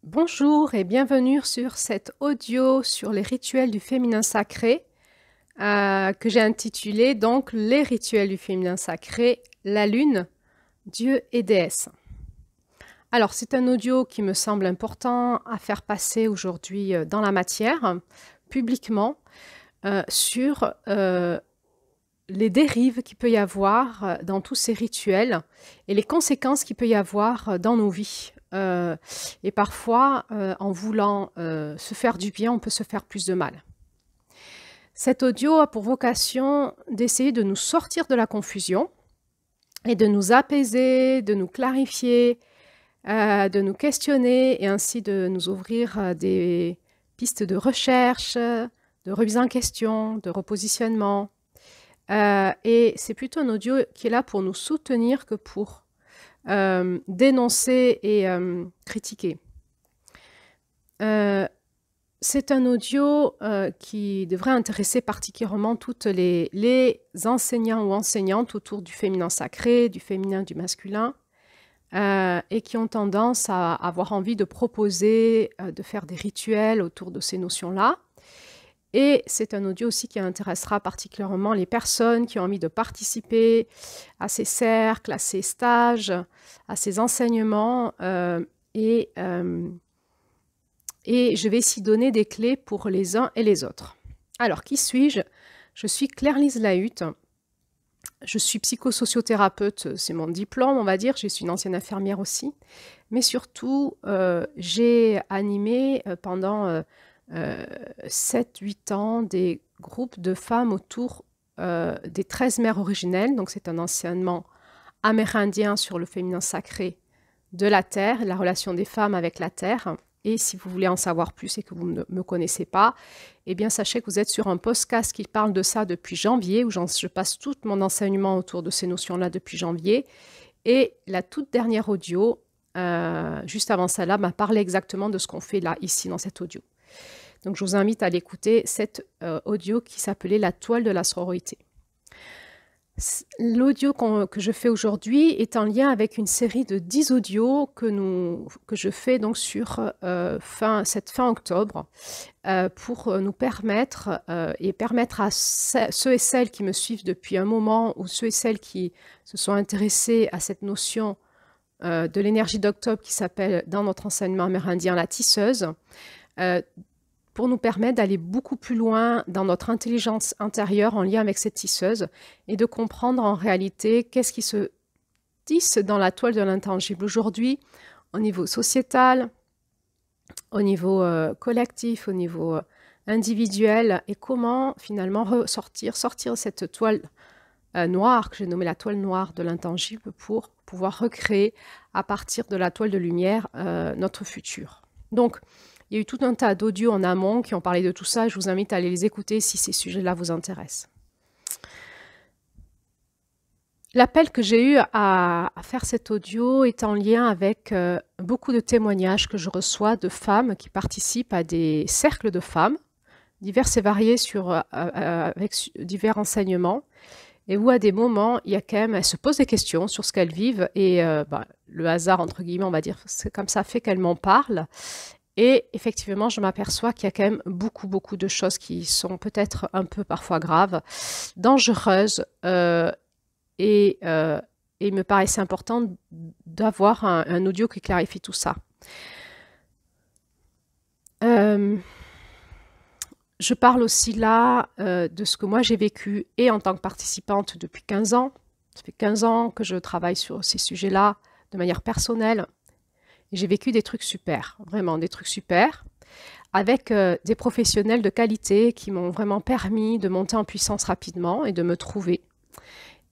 Bonjour et bienvenue sur cet audio sur les rituels du féminin sacré que j'ai intitulé donc les rituels du féminin sacré, la lune, Dieu et déesse. Alors c'est un audio qui me semble important à faire passer aujourd'hui dans la matière, publiquement, sur les dérives qu'il peut y avoir dans tous ces rituels et les conséquences qu'il peut y avoir dans nos vies. Et parfois, en voulant se faire du bien, on peut se faire plus de mal. Cet audio a pour vocation d'essayer de nous sortir de la confusion et de nous apaiser, de nous clarifier, de nous questionner et ainsi de nous ouvrir des pistes de recherche, de remise en question, de repositionnement. Et c'est plutôt un audio qui est là pour nous soutenir que pour dénoncer et critiquer. C'est un audio qui devrait intéresser particulièrement toutes les enseignants ou enseignantes autour du féminin sacré, du féminin, du masculin, et qui ont tendance à avoir envie de proposer, de faire des rituels autour de ces notions-là. Et c'est un audio aussi qui intéressera particulièrement les personnes qui ont envie de participer à ces cercles, à ces stages, à ces enseignements. Et je vais ici donner des clés pour les uns et les autres. Alors, qui suis-je? Je suis Claire-Lise Lahut. Je suis psychosociothérapeute, c'est mon diplôme, on va dire. Je suis une ancienne infirmière aussi. Mais surtout, j'ai animé pendant 7-8 ans des groupes de femmes autour des 13 mères originelles. Donc c'est un enseignement amérindien sur le féminin sacré de la Terre, la relation des femmes avec la Terre. Et si vous voulez en savoir plus et que vous ne me connaissez pas, eh bien sachez que vous êtes sur un podcast qui parle de ça depuis janvier, où je passe tout mon enseignement autour de ces notions-là depuis janvier. Et la toute dernière audio, juste avant celle-là, m'a parlé exactement de ce qu'on fait là, ici, dans cet audio. Donc, je vous invite à l'écouter, cet audio qui s'appelait La toile de la sororité. L'audio que je fais aujourd'hui est en lien avec une série de 10 audios que je fais donc sur cette fin octobre pour nous permettre et permettre à ceux et celles qui me suivent depuis un moment ou ceux et celles qui se sont intéressés à cette notion de l'énergie d'octobre qui s'appelle dans notre enseignement amérindien la tisseuse, pour nous permettre d'aller beaucoup plus loin dans notre intelligence intérieure en lien avec cette tisseuse et de comprendre en réalité qu'est-ce qui se tisse dans la toile de l'intangible aujourd'hui au niveau sociétal, au niveau collectif, au niveau individuel et comment finalement sortir de cette toile noire que j'ai nommée la toile noire de l'intangible pour pouvoir recréer à partir de la toile de lumière notre futur. Donc, il y a eu tout un tas d'audios en amont qui ont parlé de tout ça. Je vous invite à aller les écouter si ces sujets-là vous intéressent. L'appel que j'ai eu à faire cet audio est en lien avec beaucoup de témoignages que je reçois de femmes qui participent à des cercles de femmes, divers et variés avec divers enseignements, et où à des moments, il y a quand même, elles se posent des questions sur ce qu'elles vivent, et le hasard, entre guillemets, on va dire, c'est comme ça fait qu'elles m'en parlent. Et effectivement, je m'aperçois qu'il y a quand même beaucoup de choses qui sont peut-être un peu parfois graves, dangereuses, et il me paraissait important d'avoir un audio qui clarifie tout ça. Je parle aussi là de ce que moi j'ai vécu et en tant que participante depuis 15 ans. Ça fait 15 ans que je travaille sur ces sujets-là de manière personnelle. J'ai vécu des trucs super, vraiment des trucs super, avec des professionnels de qualité qui m'ont vraiment permis de monter en puissance rapidement et de me trouver.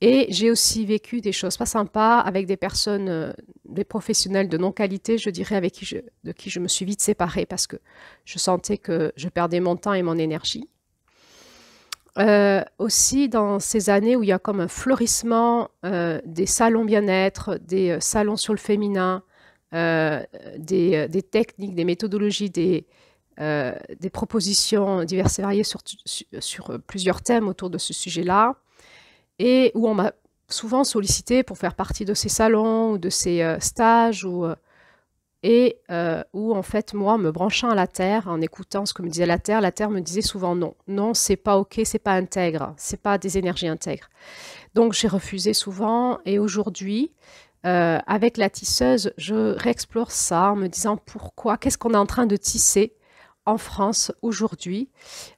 Et j'ai aussi vécu des choses pas sympas avec des personnes, des professionnels de non-qualité, je dirais, de qui je me suis vite séparée parce que je sentais que je perdais mon temps et mon énergie. Aussi dans ces années où il y a comme un fleurissement des salons bien-être, des salons sur le féminin, des techniques, des méthodologies, des propositions diverses et variées sur plusieurs thèmes autour de ce sujet-là, et où on m'a souvent sollicité pour faire partie de ces salons ou de ces stages, et où en fait moi, en me branchant à la Terre, en écoutant ce que me disait la Terre me disait souvent non, non, c'est pas ok, c'est pas intègre, c'est pas des énergies intègres. Donc j'ai refusé souvent et aujourd'hui, avec la tisseuse, je réexplore ça en me disant pourquoi, qu'est-ce qu'on est en train de tisser en France aujourd'hui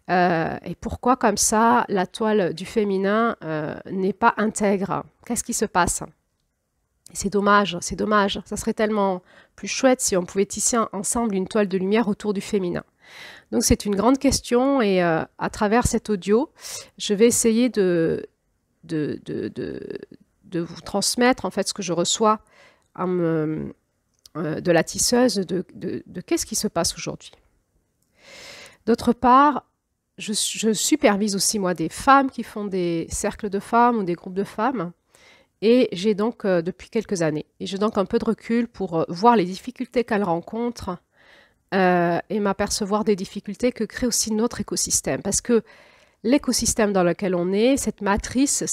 et pourquoi comme ça la toile du féminin n'est pas intègre. Qu'est-ce qui se passe? C'est dommage, c'est dommage. Ça serait tellement plus chouette si on pouvait tisser ensemble une toile de lumière autour du féminin. Donc c'est une grande question et à travers cet audio, je vais essayer de, de, de, de vous transmettre en fait ce que je reçois de la tisseuse, de qu'est-ce qui se passe aujourd'hui. D'autre part, je supervise aussi moi des femmes qui font des cercles de femmes ou des groupes de femmes. Et j'ai donc, depuis quelques années, et j'ai donc un peu de recul pour voir les difficultés qu'elles rencontrent et m'apercevoir des difficultés que crée aussi notre écosystème. Parce que l'écosystème dans lequel on est, cette matrice,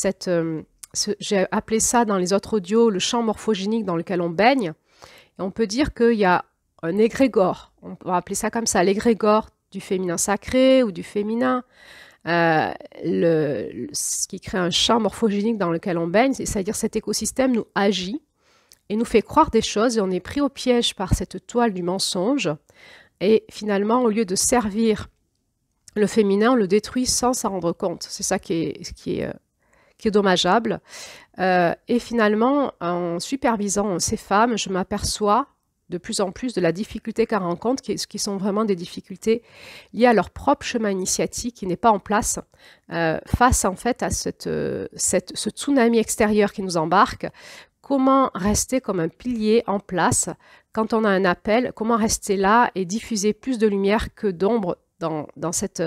j'ai appelé ça dans les autres audios le champ morphogénique dans lequel on baigne. Et on peut dire qu'il y a un égrégore, on va appeler ça comme ça, l'égrégore du féminin sacré ou du féminin, ce qui crée un champ morphogénique dans lequel on baigne, c'est-à-dire cet écosystème nous agit et nous fait croire des choses et on est pris au piège par cette toile du mensonge et finalement au lieu de servir le féminin, on le détruit sans s'en rendre compte. C'est ça qui est dommageable. Et finalement, en supervisant ces femmes, je m'aperçois de plus en plus de la difficulté qu'elles rencontrent, qui sont vraiment des difficultés liées à leur propre chemin initiatique qui n'est pas en place face en fait à ce tsunami extérieur qui nous embarque. Comment rester comme un pilier en place quand on a un appel? Comment rester là et diffuser plus de lumière que d'ombre dans cette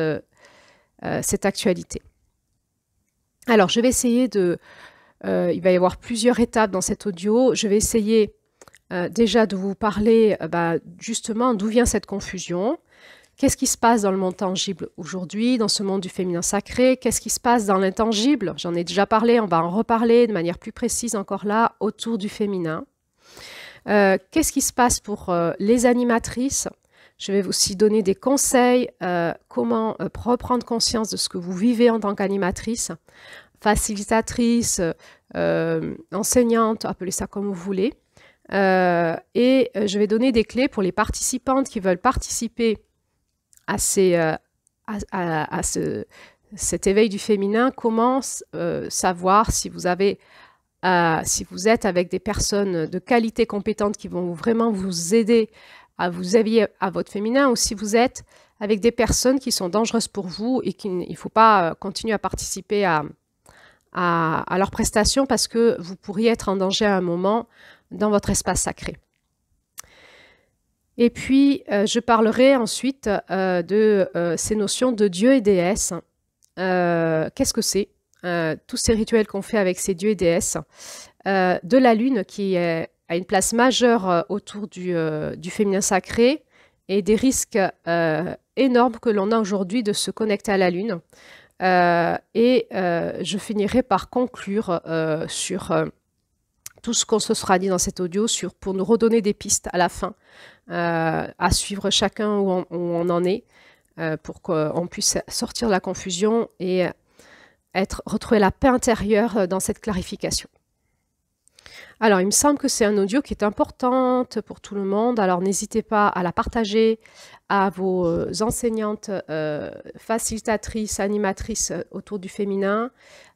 actualité? Alors, je vais essayer il va y avoir plusieurs étapes dans cet audio. Je vais essayer déjà de vous parler justement d'où vient cette confusion. Qu'est-ce qui se passe dans le monde tangible aujourd'hui, dans ce monde du féminin sacré? Qu'est-ce qui se passe dans l'intangible? J'en ai déjà parlé, on va en reparler de manière plus précise encore là, autour du féminin. Qu'est-ce qui se passe pour les animatrices? Je vais aussi donner des conseils, comment reprendre conscience de ce que vous vivez en tant qu'animatrice, facilitatrice, enseignante, appelez ça comme vous voulez. Et je vais donner des clés pour les participantes qui veulent participer à cet éveil du féminin. Comment savoir si vous êtes avec des personnes de qualité compétentes qui vont vraiment vous aider à vous éveiller à votre féminin, ou si vous êtes avec des personnes qui sont dangereuses pour vous et qu'il ne faut pas continuer à participer à leurs prestations parce que vous pourriez être en danger à un moment dans votre espace sacré. Et puis, je parlerai ensuite de ces notions de dieu et déesse. Qu'est-ce que c'est? Tous ces rituels qu'on fait avec ces dieux et déesses. De la lune qui a une place majeure autour du féminin sacré et des risques énormes que l'on a aujourd'hui de se connecter à la lune. Je finirai par conclure sur tout ce qu'on se sera dit dans cet audio pour nous redonner des pistes à la fin, à suivre chacun où on en est, pour qu'on puisse sortir de la confusion et retrouver la paix intérieure dans cette clarification. Alors, il me semble que c'est un audio qui est important pour tout le monde, alors n'hésitez pas à la partager à vos enseignantes, facilitatrices, animatrices autour du féminin,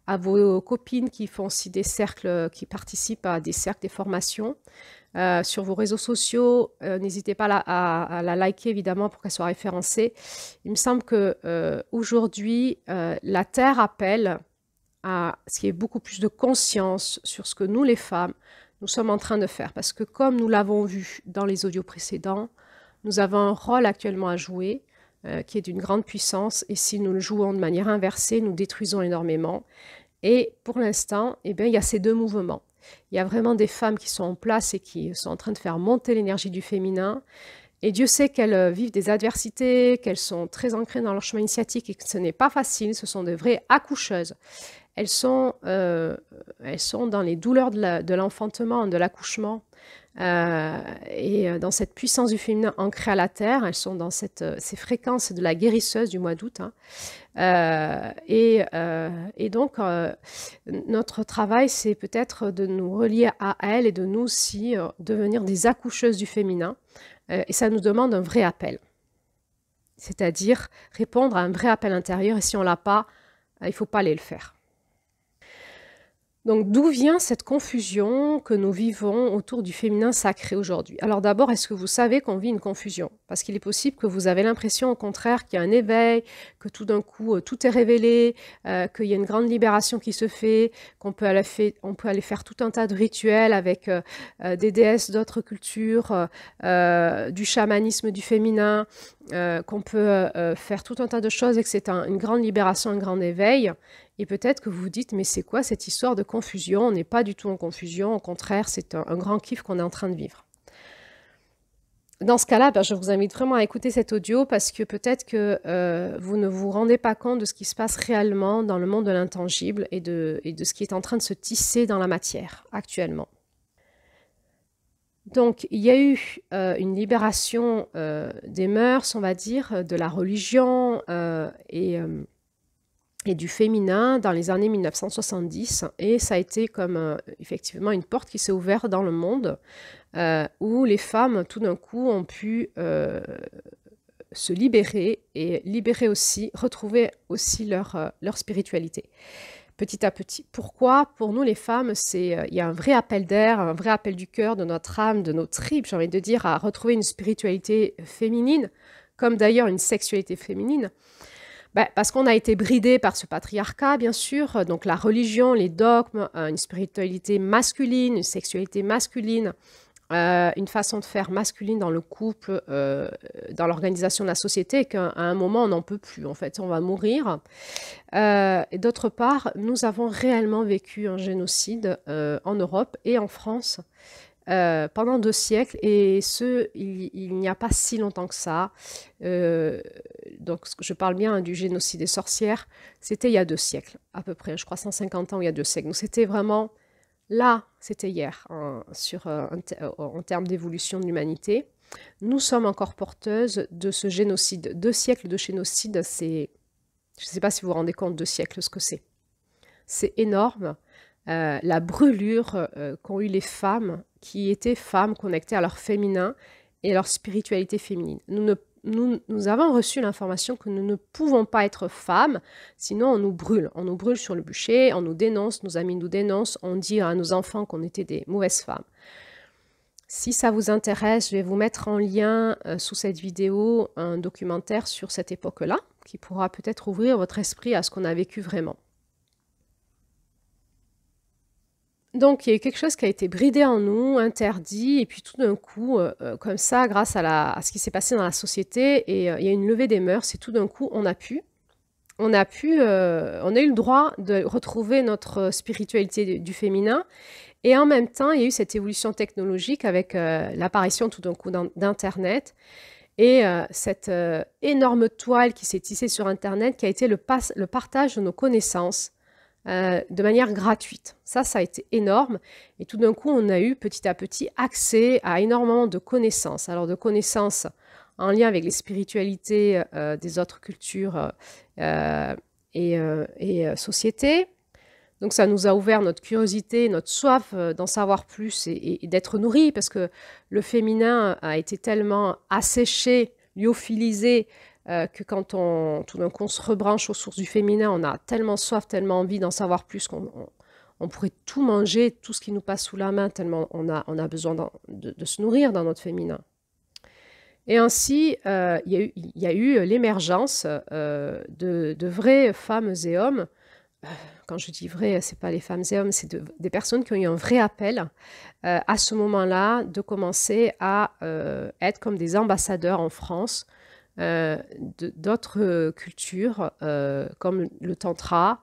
à vos copines qui font aussi des cercles, qui participent à des cercles, des formations. Sur vos réseaux sociaux, n'hésitez pas à la liker évidemment pour qu'elle soit référencée. Il me semble qu'aujourd'hui, la Terre appelle à ce qu'il y ait beaucoup plus de conscience sur ce que nous, les femmes, nous sommes en train de faire. Parce que comme nous l'avons vu dans les audios précédents, nous avons un rôle actuellement à jouer qui est d'une grande puissance. Et si nous le jouons de manière inversée, nous détruisons énormément. Et pour l'instant, il y a ces deux mouvements. Il y a vraiment des femmes qui sont en place et qui sont en train de faire monter l'énergie du féminin. Et Dieu sait qu'elles vivent des adversités, qu'elles sont très ancrées dans leur chemin initiatique et que ce n'est pas facile. Ce sont de vraies accoucheuses. Elles sont dans les douleurs de l'enfantement, de l'accouchement. et dans cette puissance du féminin ancrée à la terre. Elles sont dans ces fréquences de la guérisseuse du mois d'août, hein. Et donc, notre travail, c'est peut-être de nous relier à elles et de nous aussi devenir des accoucheuses du féminin. Et ça nous demande un vrai appel. C'est-à-dire répondre à un vrai appel intérieur. Et si on ne l'a pas, il ne faut pas aller le faire. Donc, d'où vient cette confusion que nous vivons autour du féminin sacré aujourd'hui? Alors d'abord, est-ce que vous savez qu'on vit une confusion? Parce qu'il est possible que vous avez l'impression, au contraire, qu'il y a un éveil, que tout d'un coup, tout est révélé, qu'il y a une grande libération qui se fait, qu'on peut aller faire tout un tas de rituels avec des déesses d'autres cultures, du chamanisme du féminin, qu'on peut faire tout un tas de choses et que c'est une grande libération, un grand éveil. Et peut-être que vous vous dites, mais c'est quoi cette histoire de confusion? On n'est pas du tout en confusion, au contraire, c'est un grand kiff qu'on est en train de vivre. Dans ce cas-là, je vous invite vraiment à écouter cet audio parce que peut-être que vous ne vous rendez pas compte de ce qui se passe réellement dans le monde de l'intangible et de ce qui est en train de se tisser dans la matière actuellement. Donc, il y a eu une libération des mœurs, on va dire, de la religion et du féminin dans les années 1970. Et ça a été comme effectivement une porte qui s'est ouverte dans le monde où les femmes, tout d'un coup, ont pu se libérer et libérer aussi, retrouver aussi leur spiritualité. Petit à petit. Pourquoi? Pour nous, les femmes, il y a un vrai appel d'air, un vrai appel du cœur, de notre âme, de nos tripes, j'ai envie de dire, à retrouver une spiritualité féminine, comme d'ailleurs une sexualité féminine. Parce qu'on a été bridé par ce patriarcat, bien sûr, donc la religion, les dogmes, une spiritualité masculine, une sexualité masculine, une façon de faire masculine dans le couple, dans l'organisation de la société, qu'à un moment, on n'en peut plus. En fait, on va mourir. Et d'autre part, nous avons réellement vécu un génocide en Europe et en France pendant 2 siècles, et il n'y a pas si longtemps que ça. Donc, je parle bien du génocide des sorcières. C'était il y a 2 siècles, à peu près, je crois 150 ans, il y a 2 siècles. Donc, c'était vraiment... Là, c'était hier, en termes d'évolution de l'humanité. Nous sommes encore porteuses de ce génocide. 2 siècles de génocide, c'est... Je ne sais pas si vous vous rendez compte, 2 siècles, ce que c'est. C'est énorme. La brûlure qu'ont eu les femmes, qui étaient femmes connectées à leur féminin et à leur spiritualité féminine. Nous avons reçu l'information que nous ne pouvons pas être femmes, sinon on nous brûle. On nous brûle sur le bûcher, on nous dénonce, nos amis nous dénoncent, on dit à nos enfants qu'on était des mauvaises femmes. Si ça vous intéresse, je vais vous mettre en lien sous cette vidéo un documentaire sur cette époque-là, qui pourra peut-être ouvrir votre esprit à ce qu'on a vécu vraiment. Donc, il y a eu quelque chose qui a été bridé en nous, interdit, et puis tout d'un coup, comme ça, grâce à ce qui s'est passé dans la société, et il y a une levée des mœurs, et tout d'un coup, on a eu le droit de retrouver notre spiritualité du féminin, et en même temps, il y a eu cette évolution technologique avec l'apparition tout d'un coup d'Internet, et cette énorme toile qui s'est tissée sur Internet, qui a été le partage de nos connaissances, de manière gratuite. Ça a été énorme. Et tout d'un coup, on a eu petit à petit accès à énormément de connaissances. Alors de connaissances en lien avec les spiritualités des autres cultures et sociétés. Donc ça nous a ouvert notre curiosité, notre soif d'en savoir plus et d'être nourris, parce que le féminin a été tellement asséché, lyophilisé, que quand tout d'un coup on se rebranche aux sources du féminin, on a tellement soif, tellement envie d'en savoir plus qu'on pourrait tout manger, tout ce qui nous passe sous la main, tellement on a besoin de se nourrir dans notre féminin. Et ainsi, il y a eu l'émergence de vraies femmes et hommes. Quand je dis vrai, ce n'est pas les femmes et hommes, c'est des personnes qui ont eu un vrai appel à ce moment-là de commencer à être comme des ambassadeurs en France d'autres cultures, comme le tantra,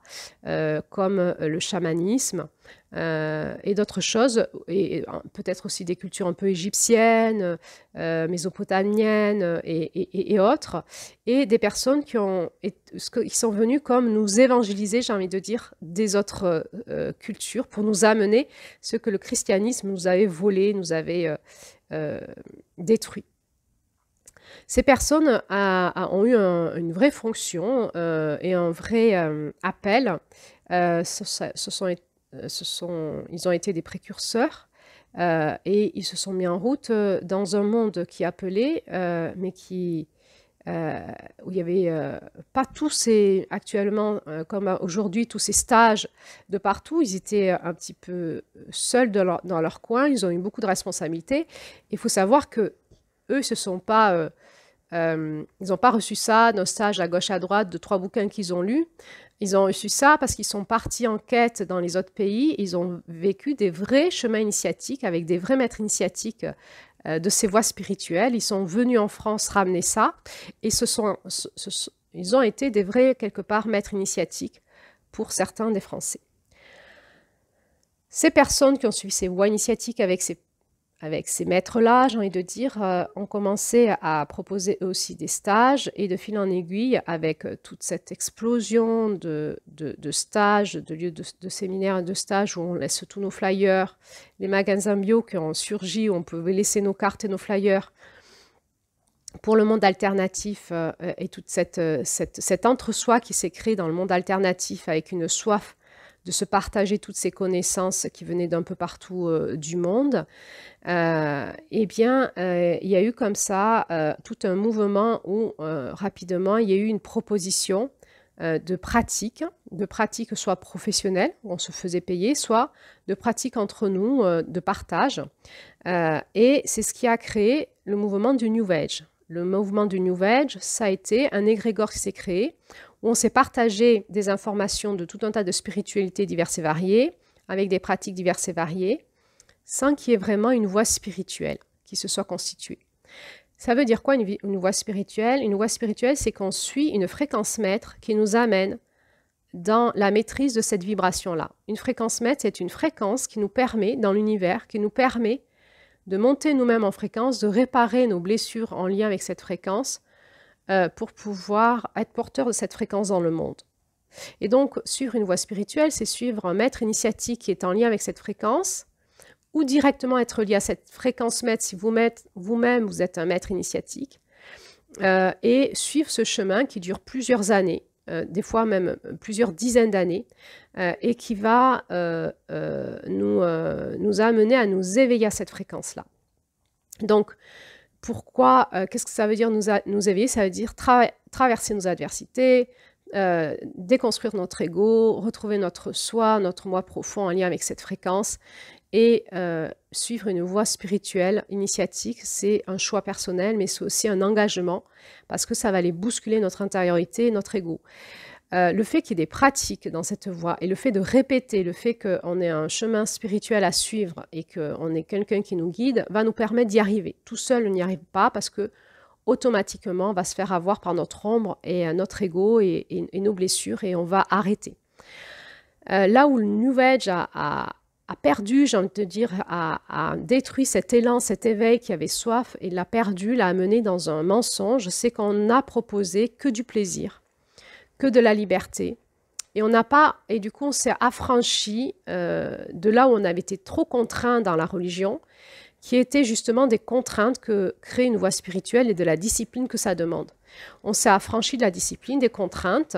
comme le chamanisme, et d'autres choses, et peut-être aussi des cultures un peu égyptiennes, mésopotamiennes et autres, et des personnes qui sont venues comme nous évangéliser, j'ai envie de dire, des autres cultures pour nous amener ce que le christianisme nous avait volé, nous avait détruit. Ces personnes ont eu une vraie fonction et un vrai appel. Ils ont été des précurseurs et ils se sont mis en route dans un monde qui appelait, mais où il n'y avait pas tous actuellement, comme aujourd'hui, tous ces stages de partout. Ils étaient un petit peu seuls dans leur coin. Ils ont eu beaucoup de responsabilités. Il faut savoir que eux, ils n'ont pas reçu ça d'un stage à gauche à droite de 3 bouquins qu'ils ont lus. Ils ont reçu ça parce qu'ils sont partis en quête dans les autres pays. Ils ont vécu des vrais chemins initiatiques avec des vrais maîtres initiatiques de ces voies spirituelles. Ils sont venus en France ramener ça et ils ont été des vrais, quelque part, maîtres initiatiques pour certains des Français. Ces personnes qui ont suivi ces voies initiatiques avec ces maîtres-là, j'ai envie de dire, ont commencé à proposer eux aussi des stages et de fil en aiguille, avec toute cette explosion de stages, de lieux de séminaires et de stages où on laisse tous nos flyers, les magasins bio qui ont surgi, où on pouvait laisser nos cartes et nos flyers pour le monde alternatif et toute cet entre-soi qui s'est créé dans le monde alternatif avec une soif de se partager toutes ces connaissances qui venaient d'un peu partout du monde, eh bien, il y a eu comme ça tout un mouvement où rapidement il y a eu une proposition de pratiques soit professionnelles, où on se faisait payer, soit de pratiques entre nous, de partage. Et c'est ce qui a créé le mouvement du New Age. Le mouvement du New Age, ça a été un égrégore qui s'est créé, où on s'est partagé des informations de tout un tas de spiritualités diverses et variées, avec des pratiques diverses et variées, sans qu'il y ait vraiment une voie spirituelle qui se soit constituée. Ça veut dire quoi une voie spirituelle? Une voie spirituelle, c'est qu'on suit une fréquence mètre qui nous amène dans la maîtrise de cette vibration-là. Une fréquence mètre, c'est une fréquence qui nous permet, dans l'univers, qui nous permet de monter nous-mêmes en fréquence, de réparer nos blessures en lien avec cette fréquence, pour pouvoir être porteur de cette fréquence dans le monde. Et donc, suivre une voie spirituelle, c'est suivre un maître initiatique qui est en lien avec cette fréquence, ou directement être lié à cette fréquence maître si vous-même vous êtes un maître initiatique, et suivre ce chemin qui dure plusieurs années, des fois même plusieurs dizaines d'années, et qui va nous amener à nous éveiller à cette fréquence-là. Donc, pourquoi, qu'est-ce que ça veut dire nous éveiller? Ça veut dire traverser nos adversités, déconstruire notre ego, retrouver notre soi, notre moi profond en lien avec cette fréquence, et suivre une voie spirituelle, initiatique. C'est un choix personnel, mais c'est aussi un engagement, parce que ça va aller bousculer notre intériorité et notre ego. Le fait qu'il y ait des pratiques dans cette voie et le fait de répéter, le fait qu'on ait un chemin spirituel à suivre et qu'on ait quelqu'un qui nous guide, va nous permettre d'y arriver. Tout seul, on n'y arrive pas parce que automatiquement, on va se faire avoir par notre ombre et notre ego et nos blessures, et on va arrêter. Là où le New Age a perdu, j'ai envie de dire, a détruit cet élan, cet éveil qui avait soif, et l'a perdu, l'a amené dans un mensonge, c'est qu'on n'a proposé que du plaisir, que de la liberté. Et du coup, on s'est affranchi de là où on avait été trop contraint dans la religion, qui étaient justement des contraintes que crée une voie spirituelle et de la discipline que ça demande. On s'est affranchi de la discipline, des contraintes,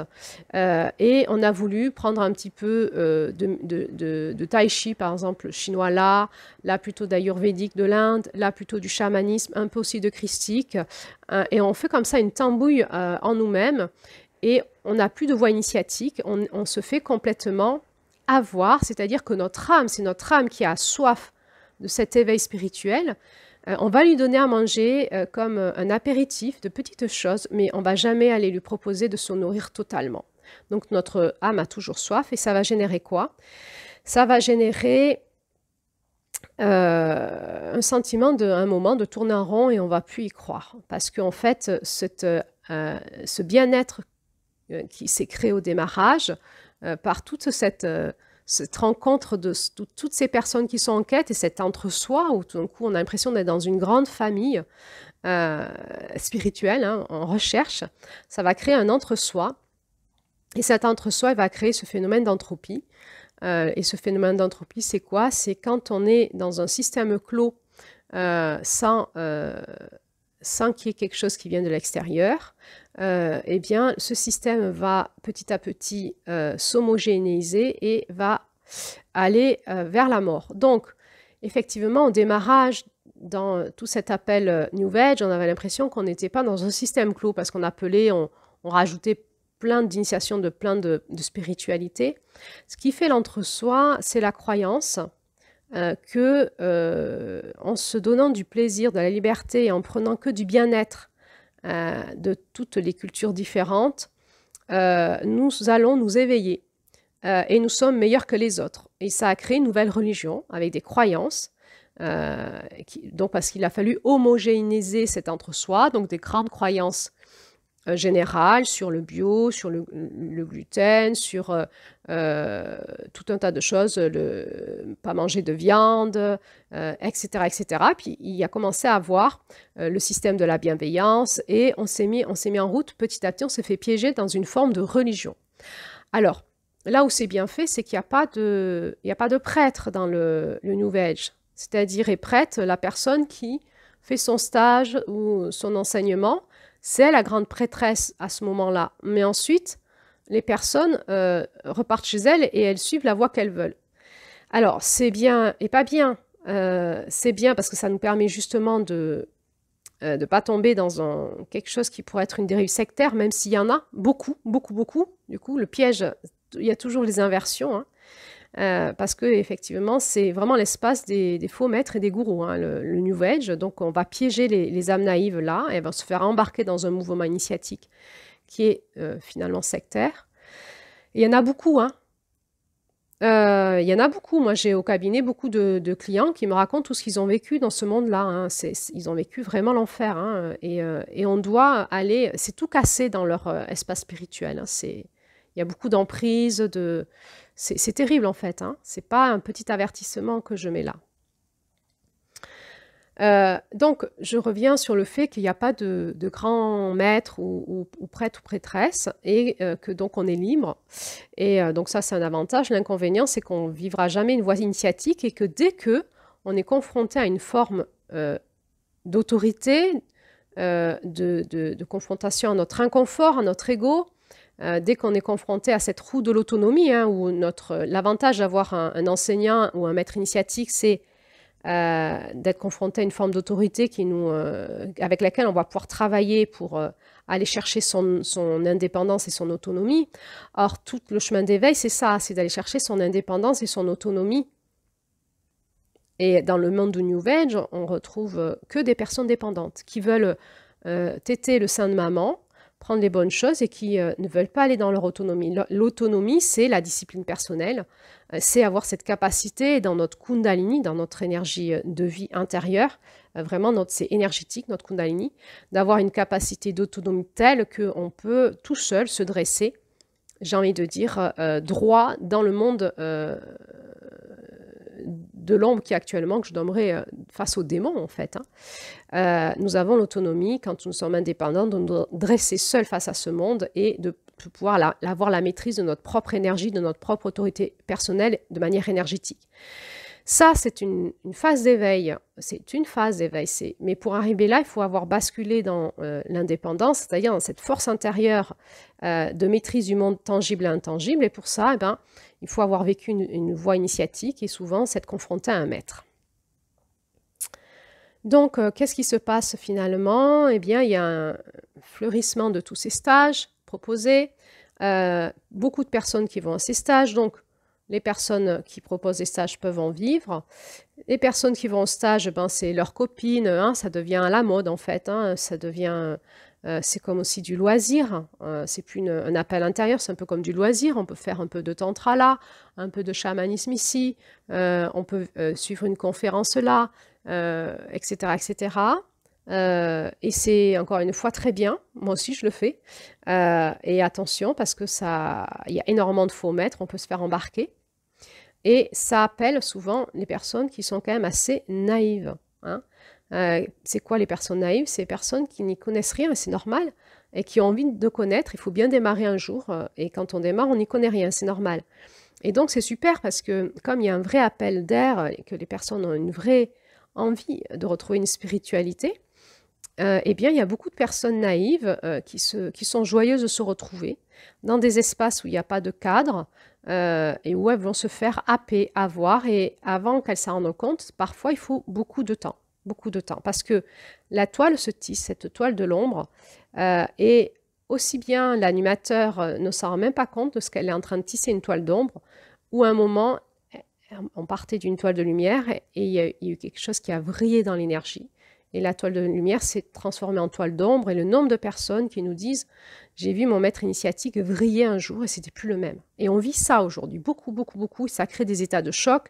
et on a voulu prendre un petit peu de tai chi, par exemple, chinois là plutôt d'ayurvédique de l'Inde, là plutôt du chamanisme, un peu aussi de christique, et on fait comme ça une tambouille en nous-mêmes, et on n'a plus de voie initiatique, on se fait complètement avoir, c'est-à-dire que c'est notre âme qui a soif de cet éveil spirituel. On va lui donner à manger comme un apéritif de petites choses, mais on ne va jamais aller lui proposer de se nourrir totalement. Donc notre âme a toujours soif, et ça va générer quoi? Ça va générer un sentiment un moment de tourner en rond et on ne va plus y croire. Parce qu'en fait, ce bien-être qui s'est créé au démarrage, par toute cette rencontre de toutes ces personnes qui sont en quête et cet entre-soi où tout d'un coup on a l'impression d'être dans une grande famille spirituelle, hein, en recherche, ça va créer un entre-soi. Et cet entre-soi va créer ce phénomène d'entropie. Et ce phénomène d'entropie, c'est quoi? C'est quand on est dans un système clos sans qu'il y ait quelque chose qui vient de l'extérieur, eh bien, ce système va petit à petit s'homogénéiser et va aller vers la mort. Donc, effectivement, au démarrage, dans tout cet appel New Age, on avait l'impression qu'on n'était pas dans un système clos parce qu'on appelait, on rajoutait plein d'initiations de plein de spiritualités. Ce qui fait l'entre-soi, c'est la croyance que, en se donnant du plaisir, de la liberté et en prenant que du bien-être de toutes les cultures différentes, nous allons nous éveiller et nous sommes meilleurs que les autres. Et ça a créé une nouvelle religion avec des croyances. Donc parce qu'il a fallu homogénéiser cet entre-soi, donc des grandes croyances générales sur le bio, sur le gluten, sur tout un tas de choses, pas manger de viande, etc., etc. Puis il a commencé à avoir le système de la bienveillance et on s'est mis en route petit à petit, on s'est fait piéger dans une forme de religion. Alors, là où c'est bien fait, c'est qu'il n'y a pas de prêtre dans le New Age. C'est-à-dire est prête la personne qui fait son stage ou son enseignement, c'est la grande prêtresse à ce moment-là. Mais ensuite, les personnes repartent chez elles et elles suivent la voie qu'elles veulent. Alors, c'est bien et pas bien. C'est bien parce que ça nous permet justement de ne pas tomber dans quelque chose qui pourrait être une dérive sectaire, même s'il y en a beaucoup, beaucoup, beaucoup. Du coup, le piège, il y a toujours les inversions, hein. Parce que effectivement, c'est vraiment l'espace des faux maîtres et des gourous, hein, le New Age. Donc, on va piéger les âmes naïves là, et vont se faire embarquer dans un mouvement initiatique qui est finalement sectaire. Et il y en a beaucoup, hein. Il y en a beaucoup. Moi, j'ai au cabinet beaucoup de clients qui me racontent tout ce qu'ils ont vécu dans ce monde-là, hein. Ils ont vécu vraiment l'enfer, hein. Et on doit aller... C'est tout cassé dans leur espace spirituel, hein. Il y a beaucoup d'emprise, c'est terrible en fait, hein. C'est pas un petit avertissement que je mets là. Donc, je reviens sur le fait qu'il n'y a pas de grands maîtres ou prêtres ou prêtresses et que donc on est libre. Et donc ça, c'est un avantage. L'inconvénient, c'est qu'on ne vivra jamais une voie initiatique et que dès qu'on est confronté à une forme d'autorité, de confrontation à notre inconfort, à notre ego, dès qu'on est confronté à cette roue de l'autonomie, hein, où l'avantage d'avoir un enseignant ou un maître initiatique, c'est d'être confronté à une forme d'autorité avec laquelle on va pouvoir travailler pour aller chercher son indépendance et son autonomie. Or, tout le chemin d'éveil, c'est ça, c'est d'aller chercher son indépendance et son autonomie. Et dans le monde du New Age, on retrouve que des personnes dépendantes qui veulent téter le sein de maman, prendre les bonnes choses et qui ne veulent pas aller dans leur autonomie. L'autonomie, c'est la discipline personnelle, c'est avoir cette capacité dans notre kundalini, dans notre énergie de vie intérieure, vraiment c'est énergétique, notre kundalini, d'avoir une capacité d'autonomie telle qu'on peut tout seul se dresser, j'ai envie de dire, droit dans le monde de l'ombre qui est actuellement, que je nommerais face aux démons en fait, hein. Nous avons l'autonomie, quand nous sommes indépendants, de nous dresser seuls face à ce monde et de pouvoir avoir la maîtrise de notre propre énergie, de notre propre autorité personnelle de manière énergétique. Ça, c'est une phase d'éveil. C'est une phase d'éveil. Mais pour arriver là, il faut avoir basculé dans l'indépendance, c'est-à-dire dans cette force intérieure de maîtrise du monde tangible et intangible. Et pour ça, il faut avoir vécu une voie initiatique et souvent s'être confronté à un maître. Donc, qu'est-ce qui se passe finalement? Eh bien, il y a un fleurissement de tous ces stages proposés, beaucoup de personnes qui vont à ces stages, donc les personnes qui proposent des stages peuvent en vivre. Les personnes qui vont au stage, c'est leurs copines, hein, ça devient à la mode en fait, hein, ça devient C'est comme aussi du loisir. C'est plus un appel intérieur, c'est un peu comme du loisir. On peut faire un peu de tantra là, un peu de chamanisme ici, on peut suivre une conférence là, etc., etc. Et c'est encore une fois très bien. Moi aussi, je le fais. Et attention, parce que il y a énormément de faux maîtres, on peut se faire embarquer. Et ça appelle souvent les personnes qui sont quand même assez naïves, hein. C'est quoi les personnes naïves? C'est les personnes qui n'y connaissent rien, et c'est normal, et qui ont envie de connaître. Il faut bien démarrer un jour, et quand on démarre, on n'y connaît rien, c'est normal. Et donc c'est super parce que comme il y a un vrai appel d'air, et que les personnes ont une vraie envie de retrouver une spiritualité, eh bien il y a beaucoup de personnes naïves qui sont joyeuses de se retrouver dans des espaces où il n'y a pas de cadre, et où elles vont se faire happer, avoir, et avant qu'elles s'en rendent compte, parfois il faut beaucoup de temps. Beaucoup de temps, parce que la toile se tisse, cette toile de l'ombre, et aussi bien l'animateur ne s'en rend même pas compte de ce qu'elle est en train de tisser une toile d'ombre, ou à un moment, on partait d'une toile de lumière, et il y a eu quelque chose qui a vrillé dans l'énergie, et la toile de lumière s'est transformée en toile d'ombre, et le nombre de personnes qui nous disent « j'ai vu mon maître initiatique vriller un jour, et c'était plus le même ». Et on vit ça aujourd'hui, beaucoup, beaucoup, beaucoup, et ça crée des états de choc,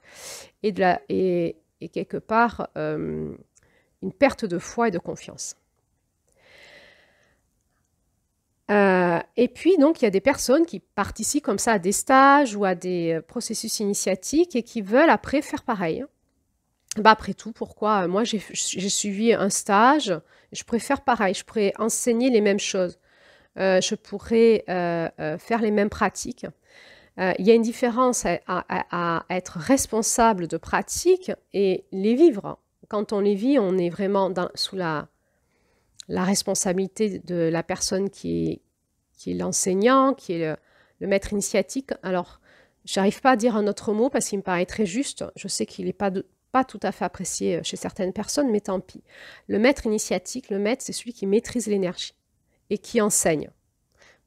et quelque part une perte de foi et de confiance. Et puis, donc, il y a des personnes qui participent comme ça à des stages ou à des processus initiatiques et qui veulent après faire pareil. Bah, après tout, pourquoi? Moi, j'ai suivi un stage, je pourrais faire pareil, je pourrais enseigner les mêmes choses, je pourrais faire les mêmes pratiques. Il y a une différence à être responsable de pratiques et les vivre. Quand on les vit, on est vraiment sous la responsabilité de la personne qui est l'enseignant, qui est le maître initiatique. Alors, j'arrive pas à dire un autre mot parce qu'il me paraît très juste. Je sais qu'il n'est pas tout à fait apprécié chez certaines personnes, mais tant pis. Le maître initiatique, le maître, c'est celui qui maîtrise l'énergie et qui enseigne.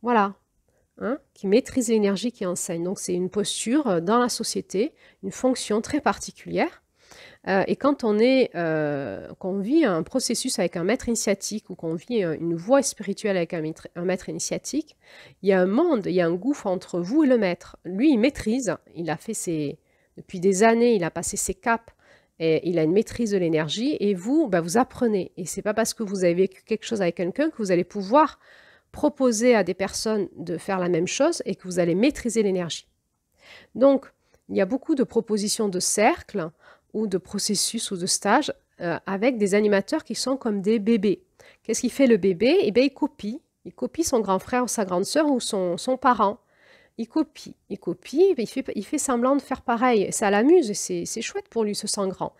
Voilà. Hein, qui maîtrise l'énergie, qui enseigne. Donc c'est une posture dans la société, une fonction très particulière. Et quand qu'on vit un processus avec un maître initiatique ou qu'on vit une voie spirituelle avec un maître initiatique, il y a un monde, il y a un gouffre entre vous et le maître. Lui, il maîtrise, il a fait depuis des années, il a passé ses caps, et il a une maîtrise de l'énergie, et vous, bah, vous apprenez. Et c'est pas parce que vous avez vécu quelque chose avec quelqu'un que vous allez pouvoir proposer à des personnes de faire la même chose et que vous allez maîtriser l'énergie. Donc, il y a beaucoup de propositions de cercles ou de processus ou de stages avec des animateurs qui sont comme des bébés. Qu'est-ce qu'il fait le bébé? Eh bien, il copie son grand frère ou sa grande sœur ou son parent. Il copie, il fait semblant de faire pareil. Ça l'amuse, c'est chouette pour lui, se sent grand.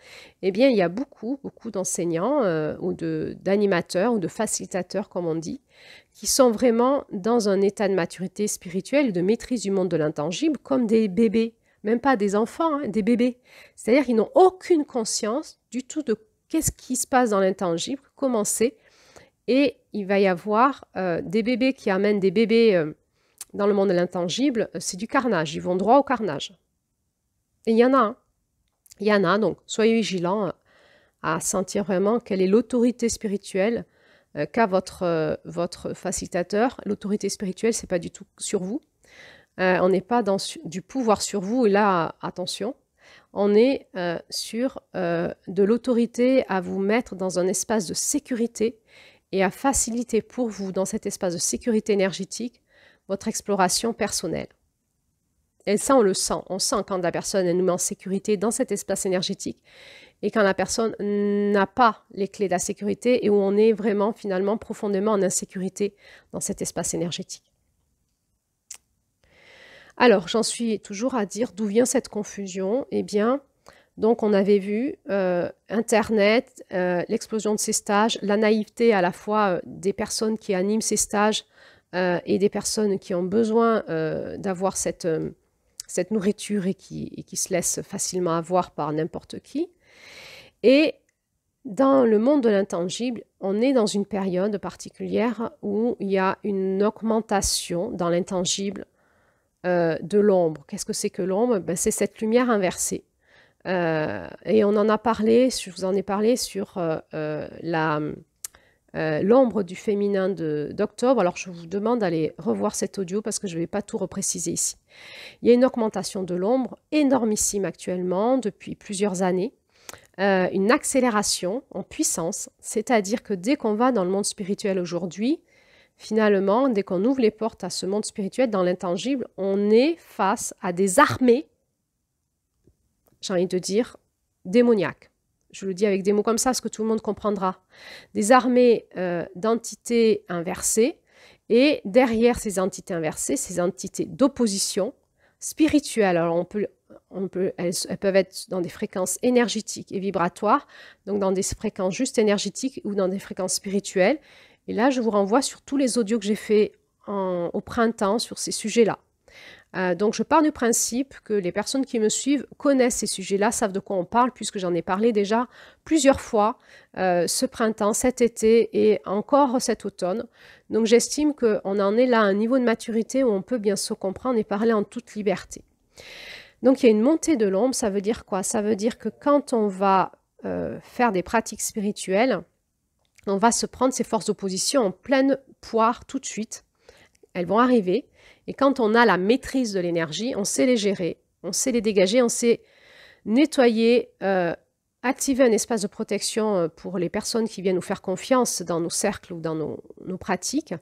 Eh bien, il y a beaucoup d'enseignants ou d'animateurs ou de facilitateurs, comme on dit, qui sont vraiment dans un état de maturité spirituelle et de maîtrise du monde de l'intangible, comme des bébés, même pas des enfants, hein, des bébés. C'est-à-dire qu'ils n'ont aucune conscience du tout de qu'est-ce qui se passe dans l'intangible, comment c'est. Et il va y avoir des bébés qui amènent des bébés dans le monde de l'intangible, c'est du carnage. Ils vont droit au carnage. Et il y en a, hein. Il y en a, donc soyez vigilants à sentir vraiment quelle est l'autorité spirituelle qu'a votre facilitateur. L'autorité spirituelle, c'est pas du tout sur vous. On n'est pas dans du pouvoir sur vous, et là, attention, on est sur de l'autorité à vous mettre dans un espace de sécurité et à faciliter pour vous, dans cet espace de sécurité énergétique, votre exploration personnelle. Et ça, on le sent. On sent quand la personne elle nous met en sécurité dans cet espace énergétique et quand la personne n'a pas les clés de la sécurité et où on est vraiment, finalement, profondément en insécurité dans cet espace énergétique. Alors, j'en suis toujours à dire d'où vient cette confusion. Eh bien, donc on avait vu Internet, l'explosion de ces stages, la naïveté à la fois des personnes qui animent ces stages et des personnes qui ont besoin d'avoir cette nourriture et qui se laissent facilement avoir par n'importe qui. Et dans le monde de l'intangible, on est dans une période particulière où il y a une augmentation dans l'intangible de l'ombre. Qu'est-ce que c'est que l'ombre? Ben, c'est cette lumière inversée. Et on en a parlé, je vous en ai parlé sur l'ombre du féminin d'octobre. Alors, je vous demande d'aller revoir cet audio parce que je ne vais pas tout repréciser ici. Il y a une augmentation de l'ombre énormissime actuellement depuis plusieurs années. Une accélération en puissance, c'est-à-dire que dès qu'on va dans le monde spirituel aujourd'hui, finalement, dès qu'on ouvre les portes à ce monde spirituel, dans l'intangible, on est face à des armées, j'ai envie de dire, démoniaques. Je le dis avec des mots comme ça, parce que tout le monde comprendra. Des armées d'entités inversées, et derrière ces entités inversées, ces entités d'opposition spirituelle. Alors elles peuvent être dans des fréquences énergétiques et vibratoires, donc dans des fréquences juste énergétiques ou dans des fréquences spirituelles. Et là, je vous renvoie sur tous les audios que j'ai faits au printemps sur ces sujets-là. Donc, je pars du principe que les personnes qui me suivent connaissent ces sujets-là, savent de quoi on parle, puisque j'en ai parlé déjà plusieurs fois ce printemps, cet été et encore cet automne. Donc, j'estime qu'on en est là à un niveau de maturité où on peut bien se comprendre et parler en toute liberté. Donc, il y a une montée de l'ombre. Ça veut dire quoi? Ça veut dire que quand on va faire des pratiques spirituelles, on va se prendre ces forces d'opposition en pleine poire tout de suite. Elles vont arriver. Et quand on a la maîtrise de l'énergie, on sait les gérer, on sait les dégager, on sait nettoyer, activer un espace de protection pour les personnes qui viennent nous faire confiance dans nos cercles ou dans nos pratiques.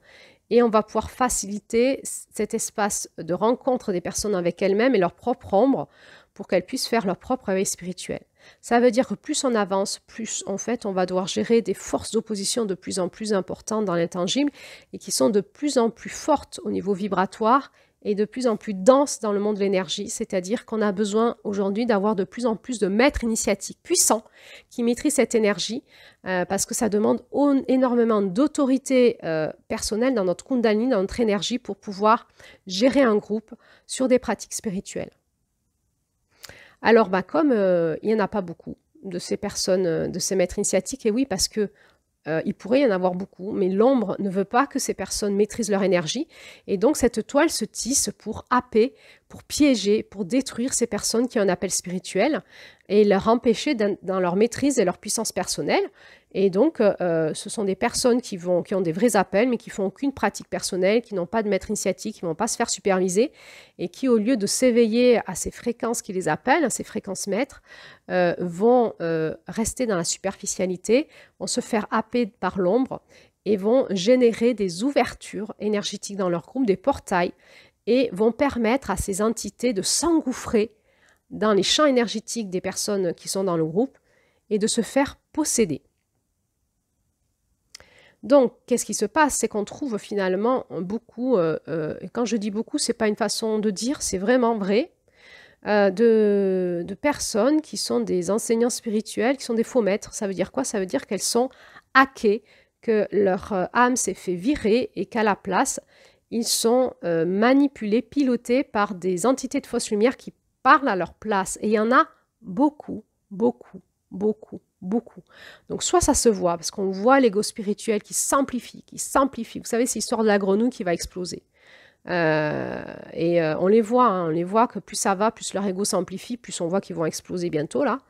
Et on va pouvoir faciliter cet espace de rencontre des personnes avec elles-mêmes et leur propre ombre pour qu'elles puissent faire leur propre réveil spirituel. Ça veut dire que plus on avance, plus en fait on va devoir gérer des forces d'opposition de plus en plus importantes dans l'intangible et qui sont de plus en plus fortes au niveau vibratoire et de plus en plus denses dans le monde de l'énergie. C'est-à-dire qu'on a besoin aujourd'hui d'avoir de plus en plus de maîtres initiatiques puissants qui maîtrisent cette énergie parce que ça demande énormément d'autorité personnelle dans notre Kundalini, dans notre énergie pour pouvoir gérer un groupe sur des pratiques spirituelles. Alors, comme il n'y en a pas beaucoup de ces personnes, de ces maîtres initiatiques, et oui, parce que il pourrait y en avoir beaucoup, mais l'ombre ne veut pas que ces personnes maîtrisent leur énergie, et donc cette toile se tisse pour happer, pour piéger, pour détruire ces personnes qui ont un appel spirituel, et leur empêcher dans leur maîtrise et leur puissance personnelle. Et donc, ce sont des personnes qui ont des vrais appels, mais qui font aucune pratique personnelle, qui n'ont pas de maître initiatique, qui ne vont pas se faire superviser, et qui, au lieu de s'éveiller à ces fréquences qui les appellent, à ces fréquences maîtres, vont rester dans la superficialité, vont se faire happer par l'ombre, et vont générer des ouvertures énergétiques dans leur groupe, des portails, et vont permettre à ces entités de s'engouffrer dans les champs énergétiques des personnes qui sont dans le groupe, et de se faire posséder. Donc, qu'est-ce qui se passe? C'est qu'on trouve finalement beaucoup, et quand je dis beaucoup, ce n'est pas une façon de dire, c'est vraiment vrai, de personnes qui sont des enseignants spirituels, qui sont des faux maîtres. Ça veut dire quoi? Ça veut dire qu'elles sont hackées, que leur âme s'est fait virer et qu'à la place, ils sont manipulés, pilotés par des entités de fausse lumière qui parlent à leur place. Et il y en a beaucoup, beaucoup, beaucoup. Beaucoup. Donc, soit ça se voit, parce qu'on voit l'ego spirituel qui s'amplifie, qui s'amplifie. Vous savez, c'est l'histoire de la grenouille qui va exploser. On les voit, hein, on les voit que plus ça va, plus leur ego s'amplifie, plus on voit qu'ils vont exploser bientôt, là.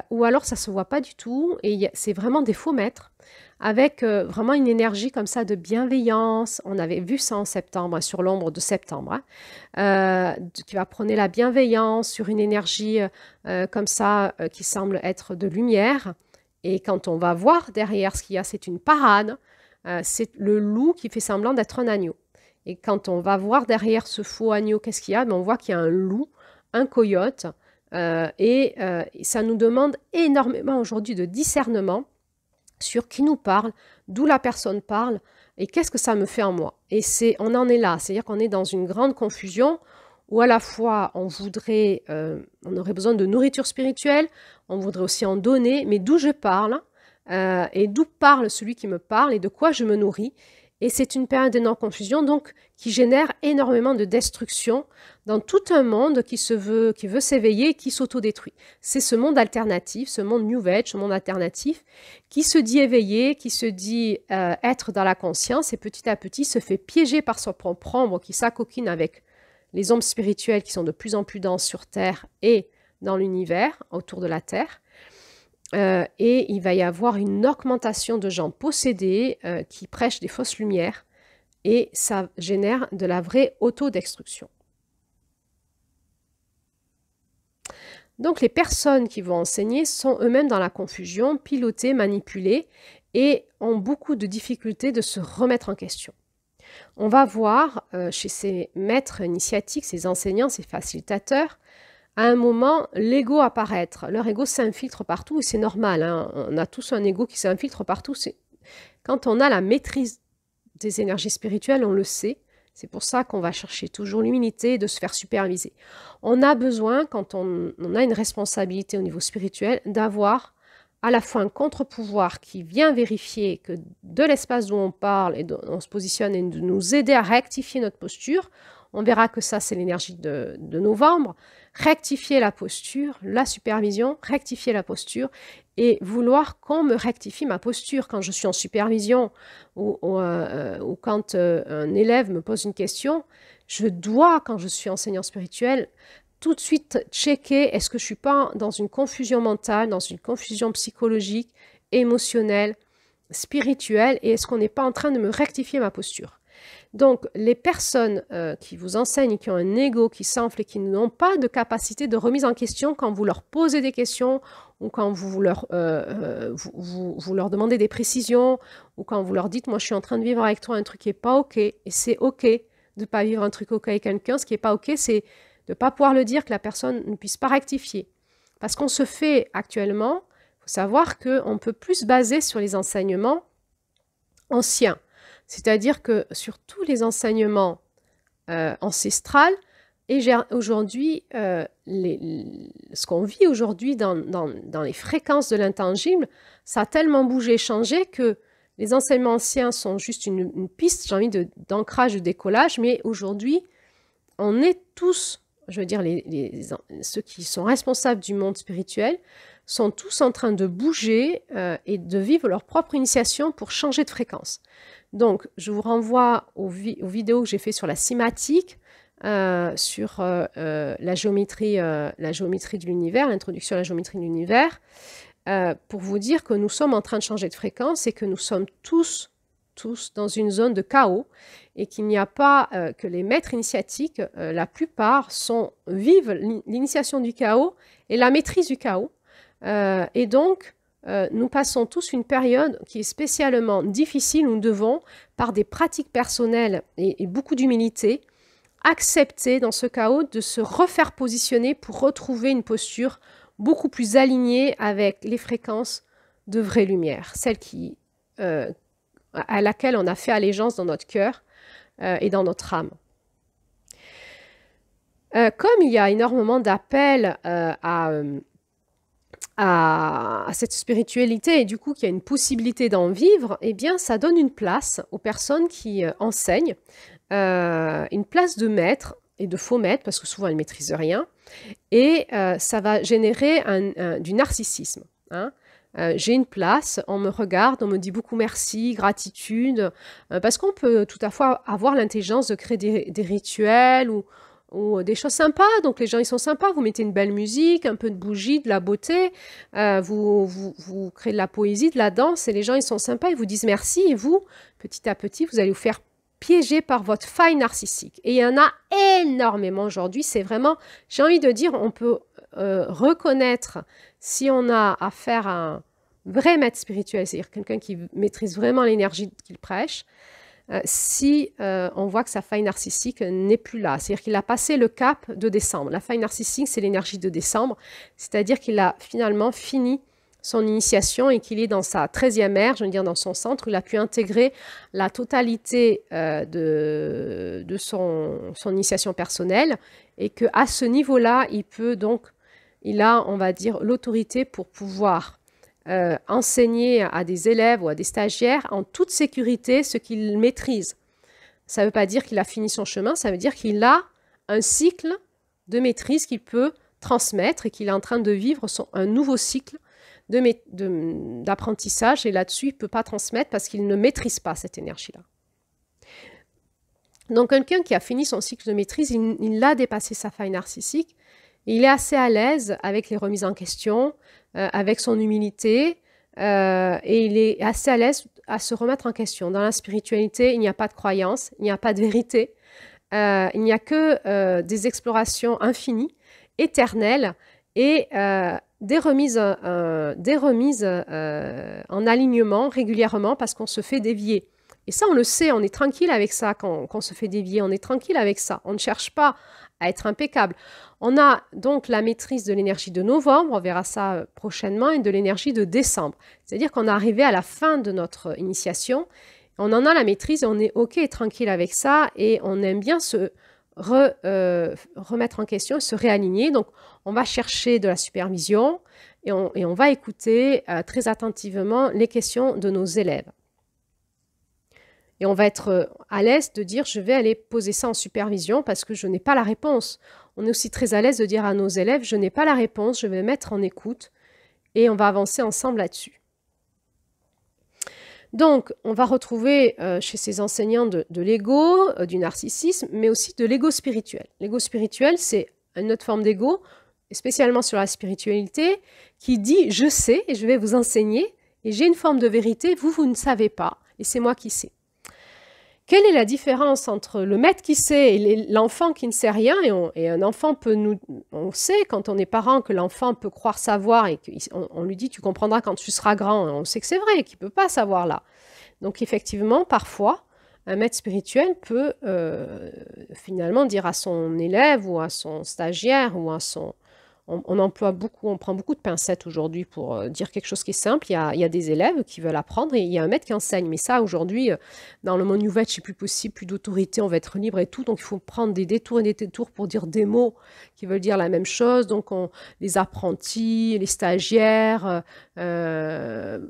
Ou alors, ça ne se voit pas du tout, et c'est vraiment des faux maîtres, avec vraiment une énergie comme ça de bienveillance. On avait vu ça en septembre, sur l'ombre de septembre, qui va prôner la bienveillance sur une énergie comme ça qui semble être de lumière. Et quand on va voir derrière ce qu'il y a, c'est une parade. C'est le loup qui fait semblant d'être un agneau. Et quand on va voir derrière ce faux agneau, qu'est-ce qu'il y a? On voit qu'il y a un loup, un coyote. Et ça nous demande énormément aujourd'hui de discernement sur qui nous parle, d'où la personne parle et qu'est-ce que ça me fait en moi. Et on en est là, c'est-à-dire qu'on est dans une grande confusion où à la fois on aurait besoin de nourriture spirituelle, on voudrait aussi en donner, mais d'où je parle et d'où parle celui qui me parle et de quoi je me nourris. Et c'est une période d'énorme confusion donc qui génère énormément de destruction dans tout un monde qui veut s'éveiller, qui s'autodétruit. C'est ce monde alternatif, ce monde New Age, ce monde alternatif, qui se dit éveillé, qui se dit être dans la conscience et petit à petit se fait piéger par son propre ombre qui s'acoquine avec les ombres spirituelles qui sont de plus en plus denses sur Terre et dans l'univers, autour de la Terre. et il va y avoir une augmentation de gens possédés qui prêchent des fausses lumières et ça génère de la vraie autodestruction. Donc les personnes qui vont enseigner sont eux-mêmes dans la confusion, pilotées, manipulées et ont beaucoup de difficultés de se remettre en question. On va voir chez ces maîtres initiatiques, ces enseignants, ces facilitateurs, à un moment, l'ego apparaître. Leur ego s'infiltre partout et c'est normal. Hein. On a tous un ego qui s'infiltre partout. Quand on a la maîtrise des énergies spirituelles, on le sait. C'est pour ça qu'on va chercher toujours l'humilité de se faire superviser. On a besoin, quand on a une responsabilité au niveau spirituel, d'avoir à la fois un contre-pouvoir qui vient vérifier que de l'espace où on parle et on se positionne et de nous aider à rectifier notre posture. On verra que ça, c'est l'énergie de novembre. Rectifier la posture, la supervision, rectifier la posture et vouloir qu'on me rectifie ma posture quand je suis en supervision ou quand un élève me pose une question. Je dois, quand je suis enseignant spirituel, tout de suite checker est-ce que je ne suis pas dans une confusion mentale, dans une confusion psychologique, émotionnelle, spirituelle et est-ce qu'on n'est pas en train de me rectifier ma posture. Donc, les personnes qui vous enseignent, qui ont un ego qui s'enfle et qui n'ont pas de capacité de remise en question quand vous leur posez des questions ou quand vous leur demandez des précisions ou quand vous leur dites « moi, je suis en train de vivre avec toi un truc qui n'est pas OK » et c'est OK de ne pas vivre un truc OK avec quelqu'un. Ce qui n'est pas OK, c'est de ne pas pouvoir le dire, que la personne ne puisse pas rectifier. Parce qu'on se fait actuellement, il faut savoir qu'on peut plus se baser sur les enseignements anciens. C'est-à-dire que sur tous les enseignements ancestrales, et aujourd'hui, ce qu'on vit aujourd'hui dans les fréquences de l'intangible, ça a tellement bougé, changé que les enseignements anciens sont juste une piste, j'ai envie d'ancrage, de décollage, mais aujourd'hui, on est tous, je veux dire, ceux qui sont responsables du monde spirituel, sont tous en train de bouger et de vivre leur propre initiation pour changer de fréquence. Donc, je vous renvoie aux vidéos que j'ai fait sur la cymatique, sur la géométrie de l'univers, l'introduction à la géométrie de l'univers, pour vous dire que nous sommes en train de changer de fréquence et que nous sommes tous dans une zone de chaos et qu'il n'y a pas que les maîtres initiatiques, la plupart vivent l'initiation du chaos et la maîtrise du chaos. Et donc, nous passons tous une période qui est spécialement difficile. Nous devons, par des pratiques personnelles et beaucoup d'humilité, accepter dans ce chaos de se refaire positionner pour retrouver une posture beaucoup plus alignée avec les fréquences de vraie lumière, celle à laquelle on a fait allégeance dans notre cœur et dans notre âme. Comme il y a énormément d'appels à cette spiritualité et du coup qu'il y a une possibilité d'en vivre, eh bien ça donne une place aux personnes qui enseignent, une place de maître et de faux maître parce que souvent elles ne maîtrisent rien et ça va générer du narcissisme. Hein. J'ai une place, on me regarde, on me dit beaucoup merci, gratitude, parce qu'on peut tout à fait avoir l'intelligence de créer des rituels ou des choses sympas, donc les gens ils sont sympas, vous mettez une belle musique, un peu de bougie, de la beauté, vous créez de la poésie, de la danse, et les gens ils sont sympas, ils vous disent merci, et vous, petit à petit, vous allez vous faire piéger par votre faille narcissique. Et il y en a énormément aujourd'hui, c'est vraiment, j'ai envie de dire, on peut reconnaître si on a affaire à un vrai maître spirituel, c'est-à-dire quelqu'un qui maîtrise vraiment l'énergie qu'il prêche, si on voit que sa faille narcissique n'est plus là. C'est-à-dire qu'il a passé le cap de décembre. La faille narcissique, c'est l'énergie de décembre, c'est-à-dire qu'il a finalement fini son initiation et qu'il est dans sa 13e ère, je veux dire dans son centre, où il a pu intégrer la totalité de son initiation personnelle et qu'à ce niveau-là, il a, on va dire, l'autorité pour pouvoir enseigner à des élèves ou à des stagiaires en toute sécurité ce qu'il maîtrise. Ça ne veut pas dire qu'il a fini son chemin, ça veut dire qu'il a un cycle de maîtrise qu'il peut transmettre et qu'il est en train de vivre un nouveau cycle d'apprentissage et là-dessus, il ne peut pas transmettre parce qu'il ne maîtrise pas cette énergie-là. Donc, quelqu'un qui a fini son cycle de maîtrise, il a dépassé sa faille narcissique Il est assez à l'aise avec les remises en question, avec son humilité, et il est assez à l'aise à se remettre en question. Dans la spiritualité, il n'y a pas de croyance, il n'y a pas de vérité, il n'y a que des explorations infinies, éternelles, et des remises en alignement régulièrement parce qu'on se fait dévier. Et ça, on le sait, on est tranquille avec ça quand on se fait dévier, on est tranquille avec ça. On ne cherche pas à être impeccable. On a donc la maîtrise de l'énergie de novembre, on verra ça prochainement, et de l'énergie de décembre. C'est-à-dire qu'on est arrivé à la fin de notre initiation, on en a la maîtrise, on est OK et tranquille avec ça, et on aime bien se remettre en question, se réaligner. Donc, on va chercher de la supervision et on va écouter très attentivement les questions de nos élèves. Et on va être à l'aise de dire, je vais aller poser ça en supervision parce que je n'ai pas la réponse. On est aussi très à l'aise de dire à nos élèves, je n'ai pas la réponse, je vais mettre en écoute et on va avancer ensemble là-dessus. Donc, on va retrouver chez ces enseignants de l'ego, du narcissisme, mais aussi de l'ego spirituel. L'ego spirituel, c'est une autre forme d'ego, spécialement sur la spiritualité, qui dit « je sais et je vais vous enseigner et j'ai une forme de vérité, vous ne savez pas et c'est moi qui sais ». Quelle est la différence entre le maître qui sait et l'enfant qui ne sait rien et un enfant peut on sait quand on est parent que l'enfant peut croire savoir et qu'on lui dit tu comprendras quand tu seras grand. On sait que c'est vrai, qu'il ne peut pas savoir là. Donc effectivement, parfois, un maître spirituel peut finalement dire à son élève ou à son stagiaire ou à son... On prend beaucoup de pincettes aujourd'hui pour dire quelque chose qui est simple. Il y a des élèves qui veulent apprendre et il y a un maître qui enseigne. Mais ça, aujourd'hui, dans le monde New Age, c'est plus possible, plus d'autorité, on va être libre et tout. Donc, il faut prendre des détours et des détours pour dire des mots qui veulent dire la même chose. Donc, les apprentis, les stagiaires, voilà,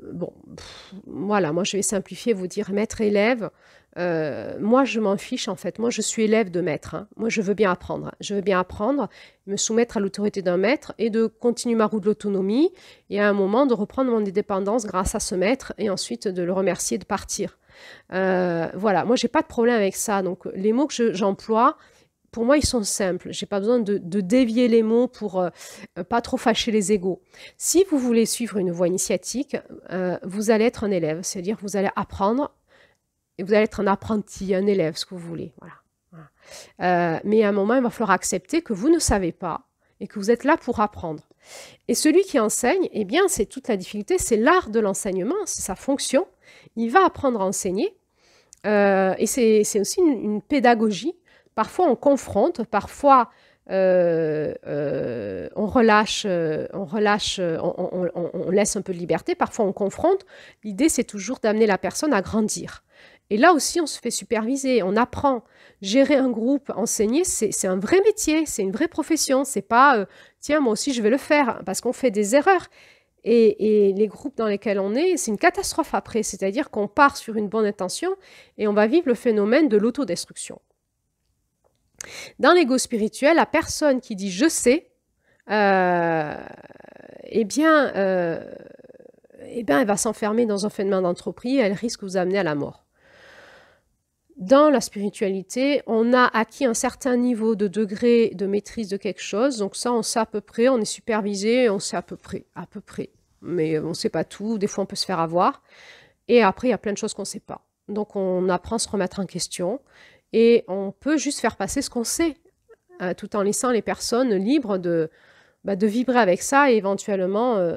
moi, je vais simplifier, vous dire maître-élève. Moi, je m'en fiche en fait. Moi, je suis élève de maître. Hein. Moi, je veux bien apprendre. Je veux bien apprendre, me soumettre à l'autorité d'un maître et de continuer ma roue de l'autonomie et à un moment de reprendre mon indépendance grâce à ce maître et ensuite de le remercier de partir. Voilà, moi, j'ai pas de problème avec ça. Donc, les mots que j'emploie, pour moi, ils sont simples. J'ai pas besoin de dévier les mots pour pas trop fâcher les égos. Si vous voulez suivre une voie initiatique, vous allez être un élève, c'est-à-dire que vous allez apprendre. Et vous allez être un apprenti, un élève, ce que vous voulez. Voilà. Mais à un moment, il va falloir accepter que vous ne savez pas et que vous êtes là pour apprendre. Et celui qui enseigne, eh bien, c'est toute la difficulté, c'est l'art de l'enseignement, c'est sa fonction. Il va apprendre à enseigner. Et c'est aussi une pédagogie. Parfois, on confronte, parfois, on relâche, on laisse un peu de liberté, parfois on confronte. L'idée, c'est toujours d'amener la personne à grandir. Et là aussi, on se fait superviser, on apprend. Gérer un groupe, enseigner, c'est un vrai métier, c'est une vraie profession. C'est pas, tiens, moi aussi, je vais le faire, parce qu'on fait des erreurs. Et les groupes dans lesquels on est, c'est une catastrophe après. C'est-à-dire qu'on part sur une bonne intention et on va vivre le phénomène de l'autodestruction. Dans l'ego spirituel, la personne qui dit « je sais », eh bien, elle va s'enfermer dans un phénomène d'entropie, elle risque de vous amener à la mort. Dans la spiritualité, on a acquis un certain niveau de degré de maîtrise de quelque chose, donc ça, on sait à peu près, on est supervisé, on sait à peu près, mais on ne sait pas tout, des fois on peut se faire avoir, et après, il y a plein de choses qu'on ne sait pas. Donc, on apprend à se remettre en question, et on peut juste faire passer ce qu'on sait, tout en laissant les personnes libres de vibrer avec ça, et éventuellement, à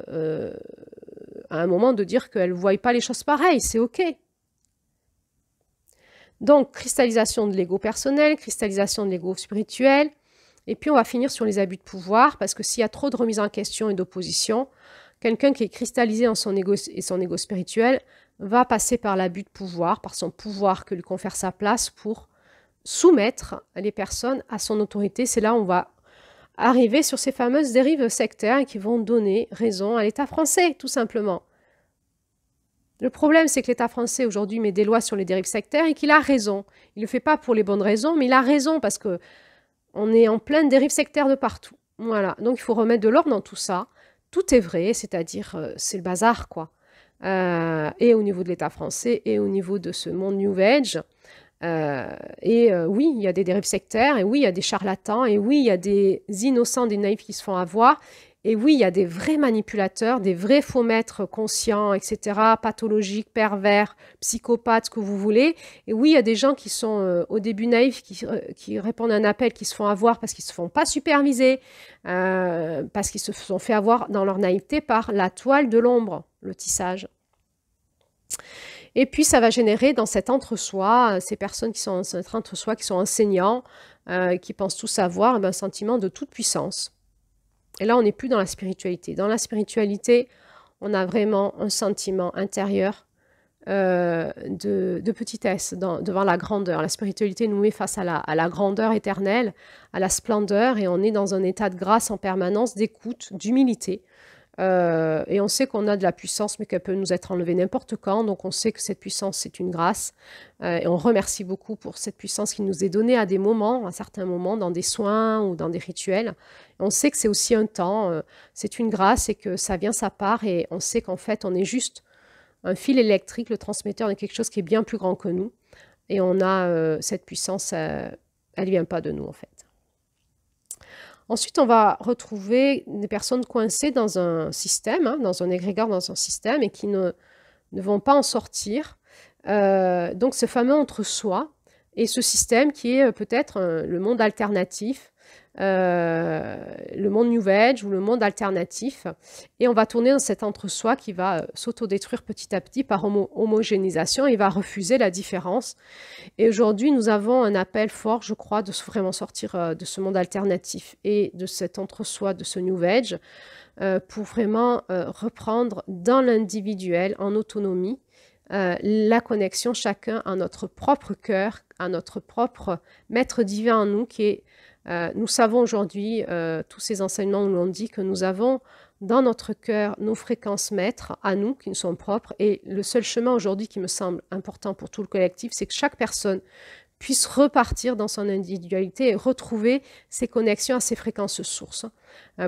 un moment, de dire qu'elles ne voient pas les choses pareilles, c'est OK. Donc, cristallisation de l'ego personnel, cristallisation de l'ego spirituel, et puis on va finir sur les abus de pouvoir, parce que s'il y a trop de remise en question et d'opposition, quelqu'un qui est cristallisé en son ego et son ego spirituel va passer par l'abus de pouvoir, par son pouvoir que lui confère sa place pour soumettre les personnes à son autorité. C'est là où on va arriver sur ces fameuses dérives sectaires qui vont donner raison à l'État français, tout simplement. Le problème, c'est que l'État français, aujourd'hui, met des lois sur les dérives sectaires et qu'il a raison. Il ne le fait pas pour les bonnes raisons, mais il a raison parce qu'on est en pleine dérive sectaire de partout. Voilà, donc il faut remettre de l'ordre dans tout ça. Tout est vrai, c'est-à-dire, c'est le bazar, quoi. Et au niveau de l'État français et au niveau de ce monde New Age, Oui, il y a des dérives sectaires, et oui, il y a des charlatans, et oui, il y a des innocents, des naïfs qui se font avoir, et oui, il y a des vrais manipulateurs, des vrais faux maîtres conscients, etc., pathologiques, pervers, psychopathes, ce que vous voulez. Et oui, il y a des gens qui sont au début naïfs, qui répondent à un appel, qui se font avoir parce qu'ils ne se font pas superviser, parce qu'ils se sont fait avoir dans leur naïveté par la toile de l'ombre, le tissage. Et puis, ça va générer dans cet entre-soi, ces personnes qui sont dans cet entre-soi, qui sont enseignants, qui pensent tout savoir, un sentiment de toute puissance. Et là, on n'est plus dans la spiritualité. Dans la spiritualité, on a vraiment un sentiment intérieur de petitesse devant la grandeur. La spiritualité nous met face à la grandeur éternelle, à la splendeur, et on est dans un état de grâce en permanence, d'écoute, d'humilité. Et on sait qu'on a de la puissance, mais qu'elle peut nous être enlevée n'importe quand. Donc on sait que cette puissance, c'est une grâce. Et on remercie beaucoup pour cette puissance qui nous est donnée à des moments, à certains moments, dans des soins ou dans des rituels. Et on sait que c'est aussi un temps, c'est une grâce et que ça vient sa part. Et on sait qu'en fait, on est juste un fil électrique, le transmetteur de quelque chose qui est bien plus grand que nous. Et on a cette puissance, elle ne vient pas de nous en fait. Ensuite, on va retrouver des personnes coincées dans un système, hein, dans un égrégore, dans un système, et qui ne vont pas en sortir. Donc, ce fameux entre-soi, et ce système qui est peut-être le monde alternatif, le monde New Age ou le monde alternatif. Et on va tourner dans cet entre-soi qui va s'autodétruire petit à petit par homogénéisation et va refuser la différence. Et aujourd'hui, nous avons un appel fort, je crois, de vraiment sortir de ce monde alternatif et de cet entre-soi, de ce New Age, pour vraiment reprendre dans l'individuel, en autonomie, la connexion chacun à notre propre cœur, à notre propre maître divin en nous, qui est, nous savons aujourd'hui, tous ces enseignements nous l'ont dit, que nous avons dans notre cœur nos fréquences maîtres à nous, qui nous sont propres. Et le seul chemin aujourd'hui qui me semble important pour tout le collectif, c'est que chaque personne puisse repartir dans son individualité et retrouver ses connexions à ses fréquences sources,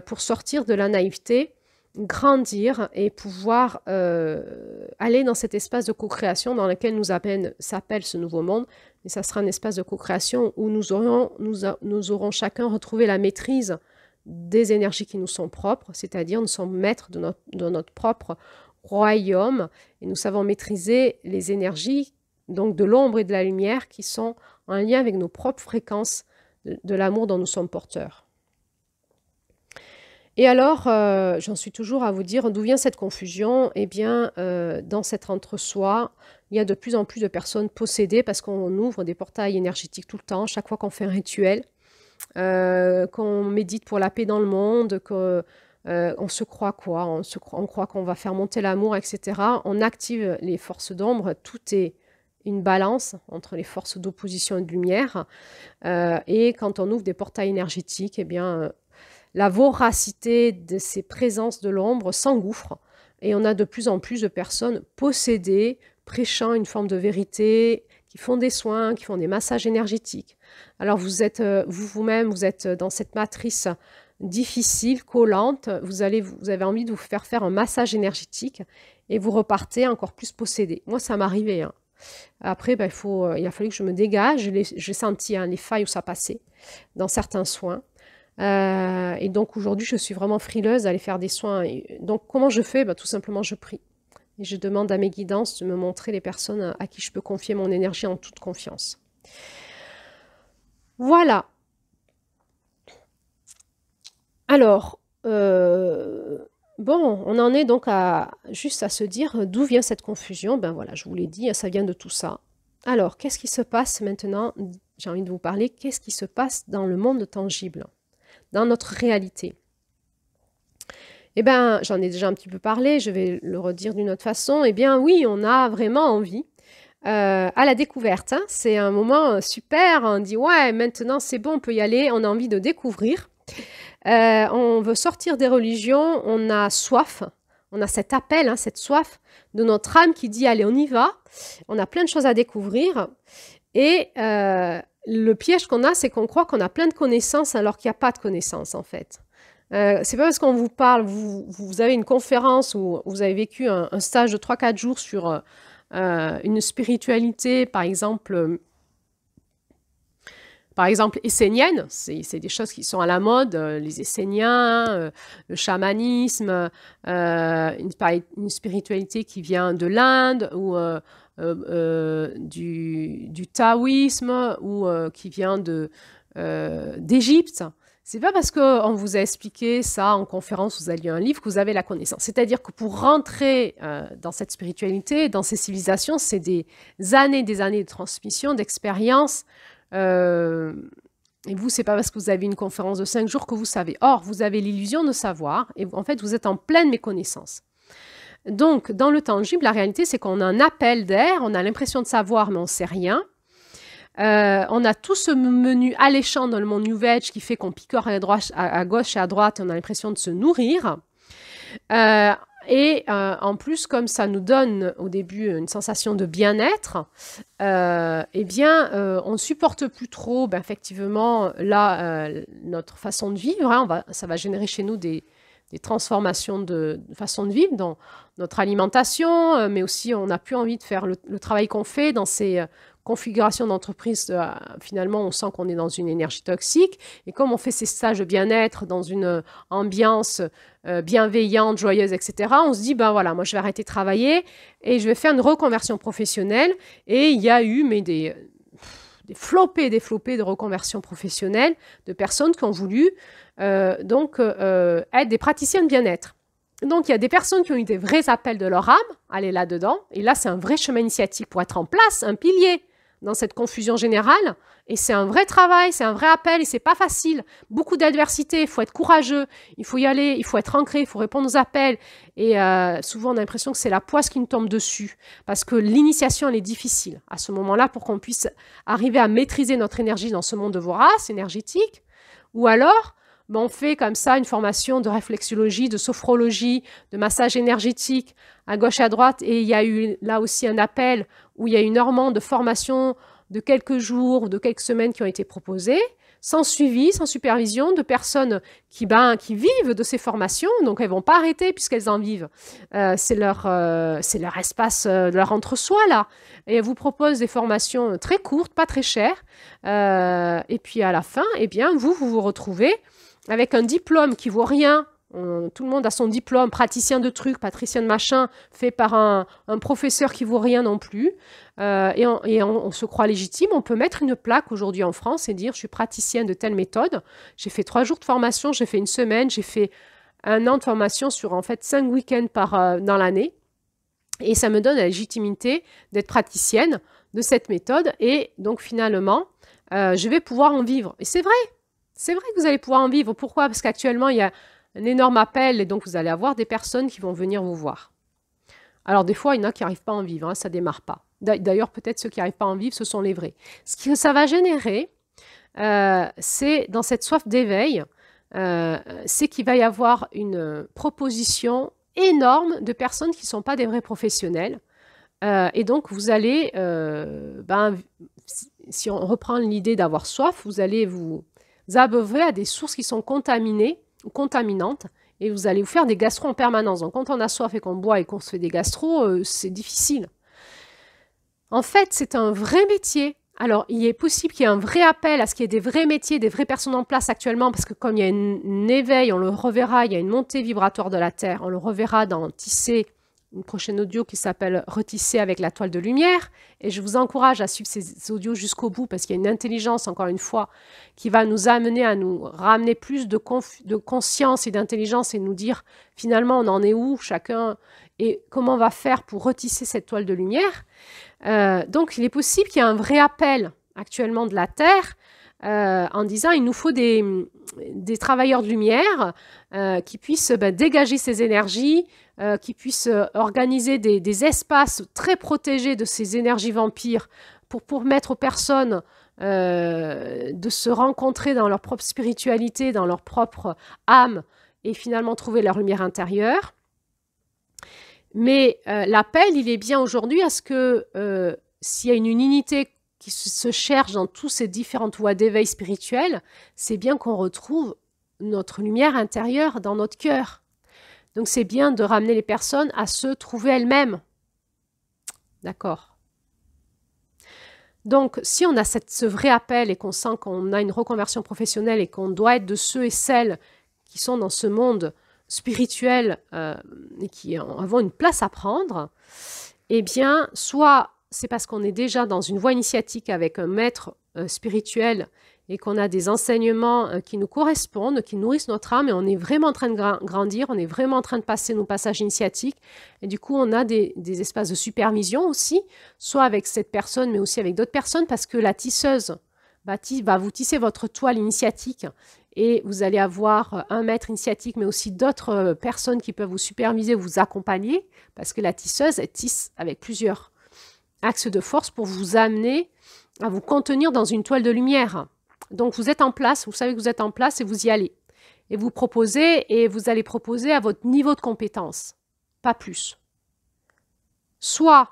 pour sortir de la naïveté, grandir et pouvoir aller dans cet espace de co-création dans lequel s'appelle ce nouveau monde. Et ça sera un espace de co-création où nous aurons chacun retrouvé la maîtrise des énergies qui nous sont propres, c'est-à-dire nous sommes maîtres de notre propre royaume et nous savons maîtriser les énergies donc de l'ombre et de la lumière qui sont en lien avec nos propres fréquences de l'amour dont nous sommes porteurs. Et alors, j'en suis toujours à vous dire d'où vient cette confusion. Eh bien, dans cet entre-soi, il y a de plus en plus de personnes possédées parce qu'on ouvre des portails énergétiques tout le temps, chaque fois qu'on fait un rituel, qu'on médite pour la paix dans le monde, qu'on se croit quoi, on croit qu'on va faire monter l'amour, etc. On active les forces d'ombre, tout est une balance entre les forces d'opposition et de lumière. Et quand on ouvre des portails énergétiques, eh bien, la voracité de ces présences de l'ombre s'engouffre et on a de plus en plus de personnes possédées, prêchant une forme de vérité, qui font des soins, qui font des massages énergétiques. Alors vous êtes vous-même, vous êtes dans cette matrice difficile, collante, vous avez envie de vous faire un massage énergétique et vous repartez encore plus possédé. Moi, ça m'arrivait. Hein. Après, il a fallu que je me dégage. J'ai senti les failles où ça passait dans certains soins. Et donc aujourd'hui, je suis vraiment frileuse d'aller faire des soins. Et donc comment je fais? Tout simplement, je prie. Et je demande à mes guidances de me montrer les personnes à qui je peux confier mon énergie en toute confiance. Voilà. Alors, bon, on en est donc juste à se dire d'où vient cette confusion. Ben voilà, je vous l'ai dit, ça vient de tout ça. Alors, qu'est-ce qui se passe maintenant? J'ai envie de vous parler, qu'est-ce qui se passe dans le monde tangible, dans notre réalité? Eh bien, j'en ai déjà un petit peu parlé, je vais le redire d'une autre façon. Eh bien, oui, on a vraiment envie à la découverte. Hein. C'est un moment super, on dit, ouais, maintenant c'est bon, on peut y aller, on a envie de découvrir. On veut sortir des religions, on a soif, on a cet appel, hein, cette soif de notre âme qui dit, allez, on y va. On a plein de choses à découvrir. Et le piège qu'on a, c'est qu'on croit qu'on a plein de connaissances alors qu'il n'y a pas de connaissances, en fait. C'est pas parce qu'on vous parle, vous avez une conférence ou vous avez vécu un stage de 3-4 jours sur une spiritualité, par exemple, par exemple, essénienne, c'est des choses qui sont à la mode, les Esséniens, le chamanisme, une spiritualité qui vient de l'Inde ou du taoïsme ou qui vient d'Égypte. C'est pas parce qu'on vous a expliqué ça en conférence, vous avez lu un livre, que vous avez la connaissance. C'est-à-dire que pour rentrer dans cette spiritualité, dans ces civilisations, c'est des années de transmission, d'expérience. Et vous, c'est pas parce que vous avez une conférence de 5 jours que vous savez. Or, vous avez l'illusion de savoir et en fait, vous êtes en pleine méconnaissance. Donc, dans le tangible, la réalité, c'est qu'on a un appel d'air, on a l'impression de savoir, mais on ne sait rien. On a tout ce menu alléchant dans le monde New Age qui fait qu'on picore à gauche et à droite et on a l'impression de se nourrir. En plus, comme ça nous donne au début une sensation de bien-être, on ne supporte plus trop, effectivement, là, notre façon de vivre. Hein, ça va générer chez nous des transformations de façon de vivre dans notre alimentation, mais aussi on n'a plus envie de faire le travail qu'on fait dans ces configuration d'entreprise, finalement, on sent qu'on est dans une énergie toxique. Et comme on fait ces stages de bien-être dans une ambiance bienveillante, joyeuse, etc., on se dit, ben voilà, moi, je vais arrêter de travailler et je vais faire une reconversion professionnelle. Et il y a eu des flopées de reconversion professionnelle de personnes qui ont voulu être des praticiens de bien-être. Donc, il y a des personnes qui ont eu des vrais appels de leur âme, aller là-dedans. Et là, c'est un vrai chemin initiatique pour être en place, un pilier dans cette confusion générale. Et c'est un vrai travail, c'est un vrai appel et c'est pas facile. Beaucoup d'adversité, il faut être courageux, il faut y aller, il faut être ancré, il faut répondre aux appels. Et souvent, on a l'impression que c'est la poisse qui nous tombe dessus parce que l'initiation, elle est difficile à ce moment-là pour qu'on puisse arriver à maîtriser notre énergie dans ce monde de vorace énergétique. Ou alors, on fait comme ça une formation de réflexologie, de sophrologie, de massage énergétique à gauche et à droite. Et il y a eu là aussi un appel où il y a énormément de formations de quelques jours, de quelques semaines qui ont été proposées, sans suivi, sans supervision, de personnes qui vivent de ces formations. Donc, elles ne vont pas arrêter puisqu'elles en vivent. C'est leur espace, leur entre-soi, là. Et elles vous proposent des formations très courtes, pas très chères. Et puis, à la fin, vous vous retrouvez avec un diplôme qui vaut rien. Tout le monde a son diplôme, praticien de trucs, patricien de machin, fait par un professeur qui vaut rien non plus. On se croit légitime. On peut mettre une plaque aujourd'hui en France et dire « je suis praticien de telle méthode ». J'ai fait 3 jours de formation, j'ai fait 1 semaine, j'ai fait 1 an de formation sur en fait 5 week-ends dans l'année. Et ça me donne la légitimité d'être praticienne de cette méthode. Et donc finalement, je vais pouvoir en vivre. Et c'est vrai. C'est vrai que vous allez pouvoir en vivre. Pourquoi? Parce qu'actuellement, il y a un énorme appel et donc vous allez avoir des personnes qui vont venir vous voir. Alors des fois, il y en a qui n'arrivent pas à en vivre, hein, ça ne démarre pas. D'ailleurs, peut-être ceux qui n'arrivent pas à en vivre, ce sont les vrais. Ce que ça va générer, c'est dans cette soif d'éveil, c'est qu'il va y avoir une proposition énorme de personnes qui ne sont pas des vrais professionnels. Et donc, vous allez, si on reprend l'idée d'avoir soif, vous allez vous abreuver à des sources qui sont contaminées ou contaminantes et vous allez vous faire des gastros en permanence. Donc, quand on a soif et qu'on boit et qu'on se fait des gastros, c'est difficile. En fait, c'est un vrai métier. Alors, il est possible qu'il y ait un vrai appel à ce qu'il y ait des vrais métiers, des vraies personnes en place actuellement, parce que comme il y a un éveil, on le reverra, il y a une montée vibratoire de la Terre, on le reverra dans Tisser, une prochaine audio qui s'appelle « Retisser avec la toile de lumière ». Et je vous encourage à suivre ces audios jusqu'au bout parce qu'il y a une intelligence, encore une fois, qui va nous amener à nous ramener plus de conscience et d'intelligence et nous dire finalement on en est où chacun et comment on va faire pour retisser cette toile de lumière. Donc il est possible qu'il y ait un vrai appel actuellement de la Terre en disant il nous faut des travailleurs de lumière qui puissent dégager ces énergies, qui puissent organiser des espaces très protégés de ces énergies vampires pour permettre aux personnes de se rencontrer dans leur propre spiritualité, dans leur propre âme et finalement trouver leur lumière intérieure. Mais l'appel, il est bien aujourd'hui à ce que s'il y a une unité qui se cherche dans toutes ces différentes voies d'éveil spirituel, c'est bien qu'on retrouve notre lumière intérieure dans notre cœur. Donc c'est bien de ramener les personnes à se trouver elles-mêmes. D'accord. Donc, si on a ce vrai appel et qu'on sent qu'on a une reconversion professionnelle et qu'on doit être de ceux et celles qui sont dans ce monde spirituel et qui avons une place à prendre, eh bien, soit c'est parce qu'on est déjà dans une voie initiatique avec un maître spirituel et qu'on a des enseignements qui nous correspondent, qui nourrissent notre âme, et on est vraiment en train de grandir, on est vraiment en train de passer nos passages initiatiques, et du coup on a des espaces de supervision aussi, soit avec cette personne, mais aussi avec d'autres personnes, parce que la tisseuse va vous tisser votre toile initiatique, et vous allez avoir un maître initiatique, mais aussi d'autres personnes qui peuvent vous superviser, vous accompagner, parce que la tisseuse, elle tisse avec plusieurs axes de force pour vous amener à vous contenir dans une toile de lumière. Donc, vous êtes en place, vous savez que vous êtes en place et vous y allez. Et vous proposez, et vous allez proposer à votre niveau de compétence, pas plus. Soit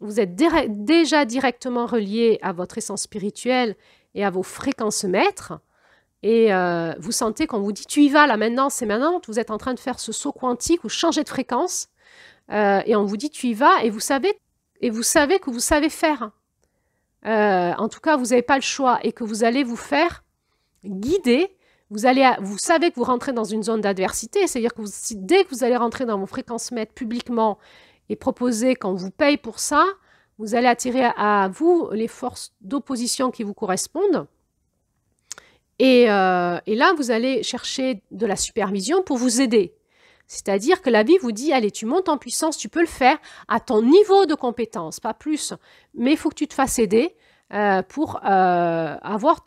vous êtes déjà directement relié à votre essence spirituelle et à vos fréquences maîtres, et vous sentez qu'on vous dit « tu y vas, là, maintenant, c'est maintenant », vous êtes en train de faire ce saut quantique ou changer de fréquence, et on vous dit « tu y vas », et vous savez que vous savez faire. En tout cas, vous n'avez pas le choix et que vous allez vous faire guider. Vous savez que vous rentrez dans une zone d'adversité, c'est-à-dire que dès que vous allez rentrer dans vos fréquences maîtres publiquement et proposer qu'on vous paye pour ça, vous allez attirer à vous les forces d'opposition qui vous correspondent. Et là, vous allez chercher de la supervision pour vous aider. C'est-à-dire que la vie vous dit, allez, tu montes en puissance, tu peux le faire à ton niveau de compétence, pas plus. Mais il faut que tu te fasses aider pour avoir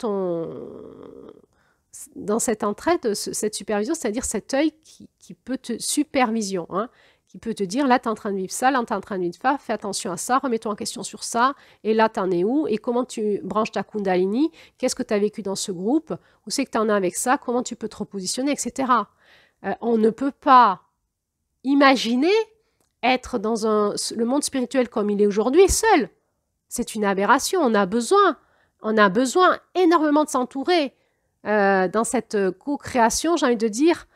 dans cette entraide, cette supervision, c'est-à-dire cet œil qui peut te supervision, hein, qui peut te dire, là, tu es en train de vivre ça, là, tu es en train de vivre ça, fais attention à ça, remets-toi en question sur ça, et là, tu en es où, et comment tu branches ta Kundalini, qu'est-ce que tu as vécu dans ce groupe, où c'est que tu en es avec ça, comment tu peux te repositionner, etc. On ne peut pas imaginer être dans le monde spirituel comme il est aujourd'hui seul. C'est une aberration. On a besoin énormément de s'entourer dans cette co-création, j'ai envie de dire,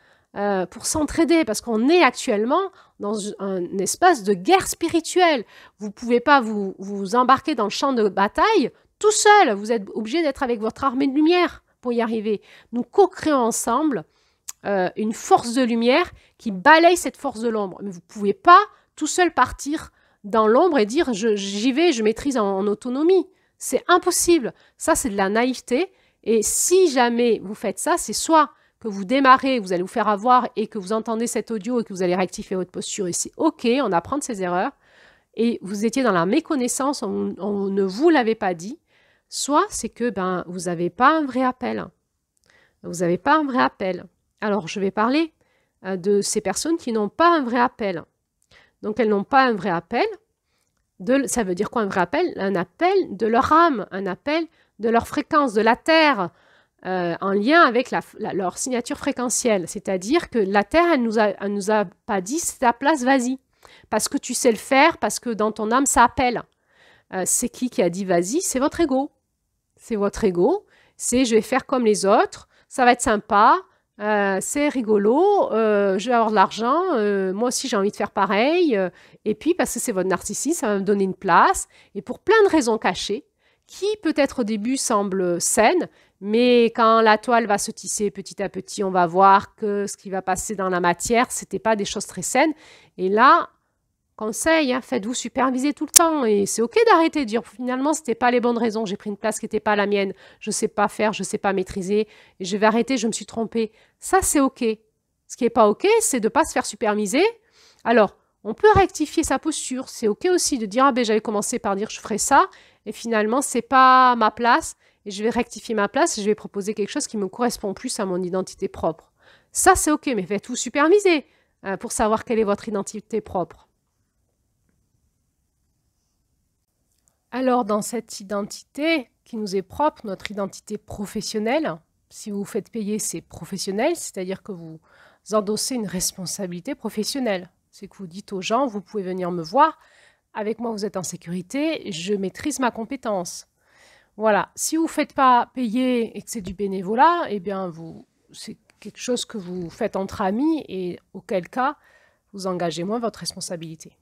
pour s'entraider, parce qu'on est actuellement dans un espace de guerre spirituelle. Vous ne pouvez pas vous embarquer dans le champ de bataille tout seul. Vous êtes obligé d'être avec votre armée de lumière pour y arriver. Nous co-créons ensemble une force de lumière qui balaye cette force de l'ombre. Mais vous ne pouvez pas tout seul partir dans l'ombre et dire j'y vais, je maîtrise en autonomie. C'est impossible. Ça, c'est de la naïveté. Et si jamais vous faites ça, c'est soit que vous démarrez, vous allez vous faire avoir et que vous entendez cet audio et que vous allez rectifier votre posture et c'est OK, on apprend de ses erreurs. Et vous étiez dans la méconnaissance, on ne vous l'avait pas dit. Soit c'est que vous n'avez pas un vrai appel. Vous n'avez pas un vrai appel. Alors, je vais parler de ces personnes qui n'ont pas un vrai appel. Donc, elles n'ont pas un vrai appel. Ça veut dire quoi un vrai appel? Un appel de leur âme, un appel de leur fréquence, de la Terre, en lien avec leur signature fréquentielle. C'est-à-dire que la Terre, elle nous a pas dit c'est ta place, vas-y. Parce que tu sais le faire, parce que dans ton âme, ça appelle. C'est qui a dit vas-y? C'est votre ego. C'est votre ego. C'est je vais faire comme les autres, ça va être sympa. C'est rigolo, je vais avoir de l'argent, moi aussi j'ai envie de faire pareil, et puis parce que c'est votre narcissisme, ça va me donner une place, et pour plein de raisons cachées, qui peut-être au début semblent saines, mais quand la toile va se tisser petit à petit, on va voir que ce qui va passer dans la matière, ce n'était pas des choses très saines, et là, conseil, hein, faites-vous superviser tout le temps, et c'est ok d'arrêter de dire finalement ce n'était pas les bonnes raisons, j'ai pris une place qui n'était pas la mienne, je ne sais pas faire, je ne sais pas maîtriser, et je vais arrêter, je me suis trompée. Ça c'est ok. Ce qui n'est pas ok, c'est de ne pas se faire superviser. Alors, on peut rectifier sa posture, c'est ok aussi de dire ah ben j'avais commencé par dire je ferai ça, et finalement c'est pas ma place, et je vais rectifier ma place, et je vais proposer quelque chose qui me correspond plus à mon identité propre. Ça c'est ok, mais faites-vous superviser pour savoir quelle est votre identité propre. Alors, dans cette identité qui nous est propre, notre identité professionnelle, si vous vous faites payer, c'est professionnel, c'est-à-dire que vous endossez une responsabilité professionnelle. C'est que vous dites aux gens, vous pouvez venir me voir, avec moi vous êtes en sécurité, je maîtrise ma compétence. Voilà, si vous ne faites pas payer et que c'est du bénévolat, eh bien c'est quelque chose que vous faites entre amis et auquel cas, vous engagez moins votre responsabilité.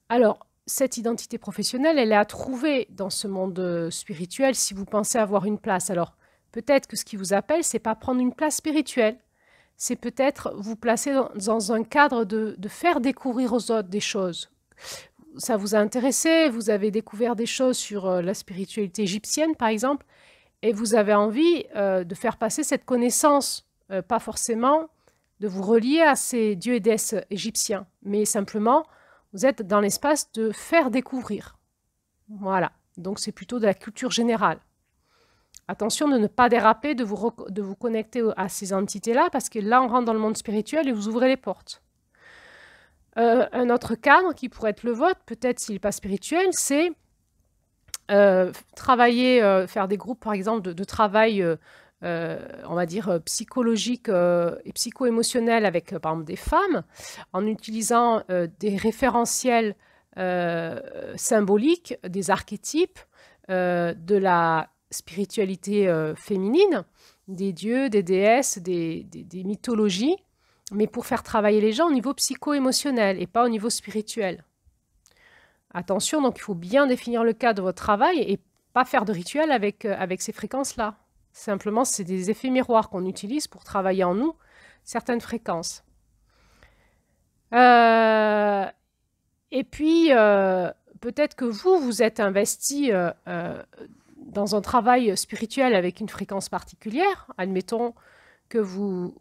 Alors, cette identité professionnelle, elle est à trouver dans ce monde spirituel si vous pensez avoir une place. Alors, peut-être que ce qui vous appelle, c'est pas prendre une place spirituelle. C'est peut-être vous placer dans un cadre de faire découvrir aux autres des choses. Ça vous a intéressé, vous avez découvert des choses sur la spiritualité égyptienne, par exemple, et vous avez envie de faire passer cette connaissance, pas forcément de vous relier à ces dieux et déesses égyptiens, mais simplement, vous êtes dans l'espace de faire découvrir. Voilà, donc c'est plutôt de la culture générale. Attention de ne pas déraper, de vous connecter à ces entités-là, parce que là, on rentre dans le monde spirituel et vous ouvrez les portes. Un autre cadre qui pourrait être le vôtre, peut-être s'il n'est pas spirituel, c'est travailler, faire des groupes, par exemple, de travail, on va dire, psychologique et psycho-émotionnel avec, par exemple, des femmes, en utilisant des référentiels symboliques, des archétypes, de la spiritualité féminine, des dieux, des déesses, des mythologies, mais pour faire travailler les gens au niveau psycho-émotionnel et pas au niveau spirituel. Attention, donc il faut bien définir le cadre de votre travail et pas faire de rituel avec ces fréquences-là. Simplement, c'est des effets miroirs qu'on utilise pour travailler en nous certaines fréquences. Et puis, peut-être que vous êtes investi dans un travail spirituel avec une fréquence particulière. Admettons que vous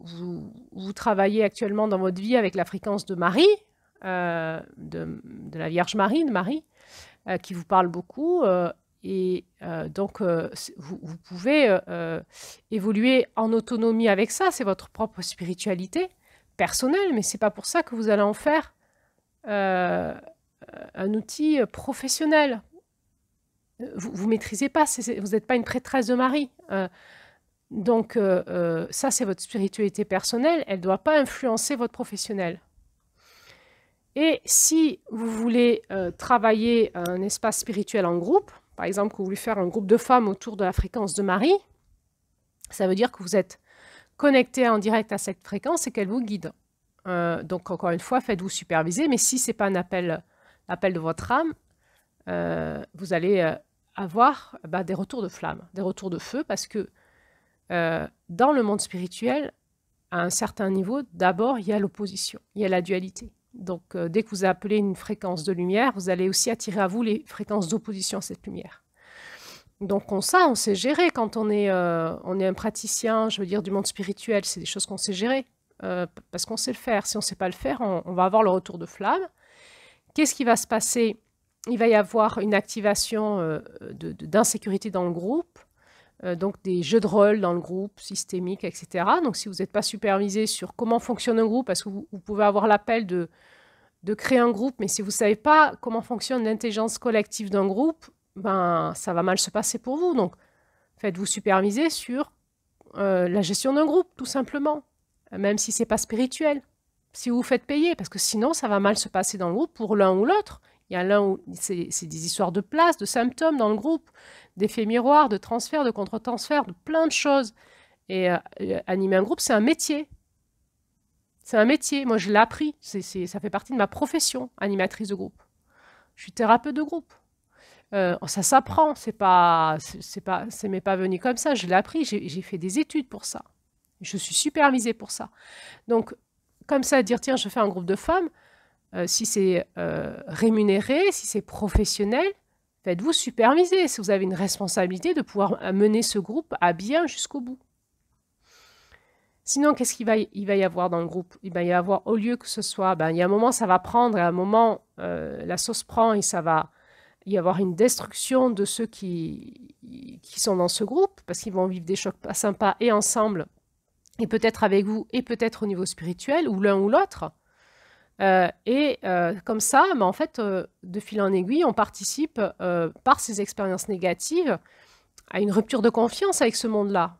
travaillez actuellement dans votre vie avec la fréquence de Marie, de la Vierge Marie, de Marie, qui vous parle beaucoup. Donc, vous pouvez évoluer en autonomie avec ça. C'est votre propre spiritualité personnelle, mais ce n'est pas pour ça que vous allez en faire un outil professionnel. Vous ne maîtrisez pas, vous n'êtes pas une prêtresse de Marie. Donc, ça, c'est votre spiritualité personnelle. Elle ne doit pas influencer votre professionnel. Et si vous voulez travailler un espace spirituel en groupe, par exemple, que vous voulez faire un groupe de femmes autour de la fréquence de Marie, ça veut dire que vous êtes connecté en direct à cette fréquence et qu'elle vous guide. Donc, encore une fois, faites-vous superviser. Mais si ce n'est pas un appel de votre âme, vous allez avoir des retours de flamme, des retours de feu, parce que dans le monde spirituel, à un certain niveau, d'abord, il y a l'opposition, il y a la dualité. Donc, dès que vous appelez une fréquence de lumière, vous allez aussi attirer à vous les fréquences d'opposition à cette lumière. Donc, on sait gérer quand on est un praticien, je veux dire, du monde spirituel. C'est des choses qu'on sait gérer, parce qu'on sait le faire. Si on ne sait pas le faire, on va avoir le retour de flamme. Qu'est-ce qui va se passer? Il va y avoir une activation d'insécurité dans le groupe, donc des jeux de rôle dans le groupe, systémique, etc. Donc, si vous n'êtes pas supervisé sur comment fonctionne un groupe, parce que vous pouvez avoir l'appel de créer un groupe, mais si vous ne savez pas comment fonctionne l'intelligence collective d'un groupe, ça va mal se passer pour vous. Donc, faites-vous superviser sur la gestion d'un groupe, tout simplement, même si ce n'est pas spirituel. Si vous vous faites payer, parce que sinon, ça va mal se passer dans le groupe pour l'un ou l'autre. Il y a l'un où c'est des histoires de place, de symptômes dans le groupe, d'effets miroirs, de transferts, de contre-transferts, de plein de choses. Et animer un groupe, c'est un métier. C'est un métier. Moi, je l'ai appris. Ça fait partie de ma profession, animatrice de groupe. Je suis thérapeute de groupe. Ça s'apprend. C'est pas venu comme ça. Je l'ai appris. J'ai fait des études pour ça. Je suis supervisée pour ça. Donc, comme ça, dire, tiens, je fais un groupe de femmes, si c'est rémunéré, si c'est professionnel, faites-vous superviser. Si vous avez une responsabilité de pouvoir mener ce groupe à bien jusqu'au bout. Sinon, qu'est-ce qu'il va y avoir dans le groupe? Il va y avoir, au lieu que ce soit, il y a un moment, ça va prendre, et à un moment, la sauce prend et ça va y avoir une destruction de ceux qui sont dans ce groupe, parce qu'ils vont vivre des chocs pas sympas et ensemble, et peut-être avec vous, et peut-être au niveau spirituel, ou l'un ou l'autre. Comme ça, en fait, de fil en aiguille, on participe, par ces expériences négatives, à une rupture de confiance avec ce monde-là.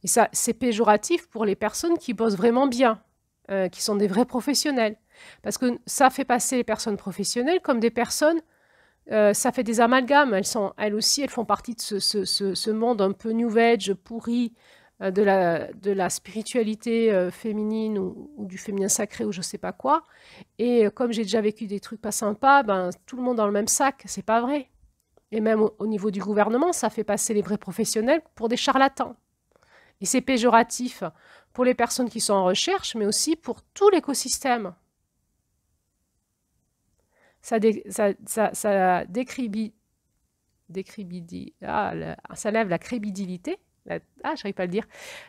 Et ça, c'est péjoratif pour les personnes qui bossent vraiment bien, qui sont des vrais professionnels. Parce que ça fait passer les personnes professionnelles comme des personnes, ça fait des amalgames. Elles aussi, elles font partie de ce monde un peu new age, pourri, de la spiritualité féminine ou du féminin sacré ou je sais pas quoi. Et comme j'ai déjà vécu des trucs pas sympas, ben, tout le monde dans le même sac, c'est pas vrai. Et même au niveau du gouvernement, ça fait passer les vrais professionnels pour des charlatans. Et c'est péjoratif pour les personnes qui sont en recherche, mais aussi pour tout l'écosystème. Ça ça lève la crédibilité, j'arrive pas à le dire,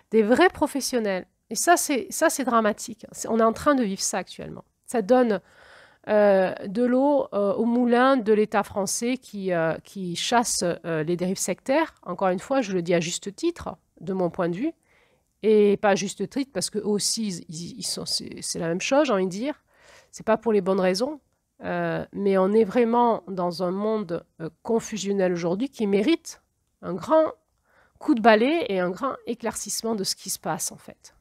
des vrais professionnels. Et ça, c'est dramatique. On est en train de vivre ça actuellement. Ça donne de l'eau au moulin de l'État français qui chasse les dérives sectaires. Encore une fois, je le dis à juste titre, de mon point de vue, et pas à juste titre, parce qu'eux aussi, c'est la même chose, j'ai envie de dire. C'est pas pour les bonnes raisons. Mais on est vraiment dans un monde confusionnel aujourd'hui qui mérite un grand coup de balai et un grand éclaircissement de ce qui se passe en fait.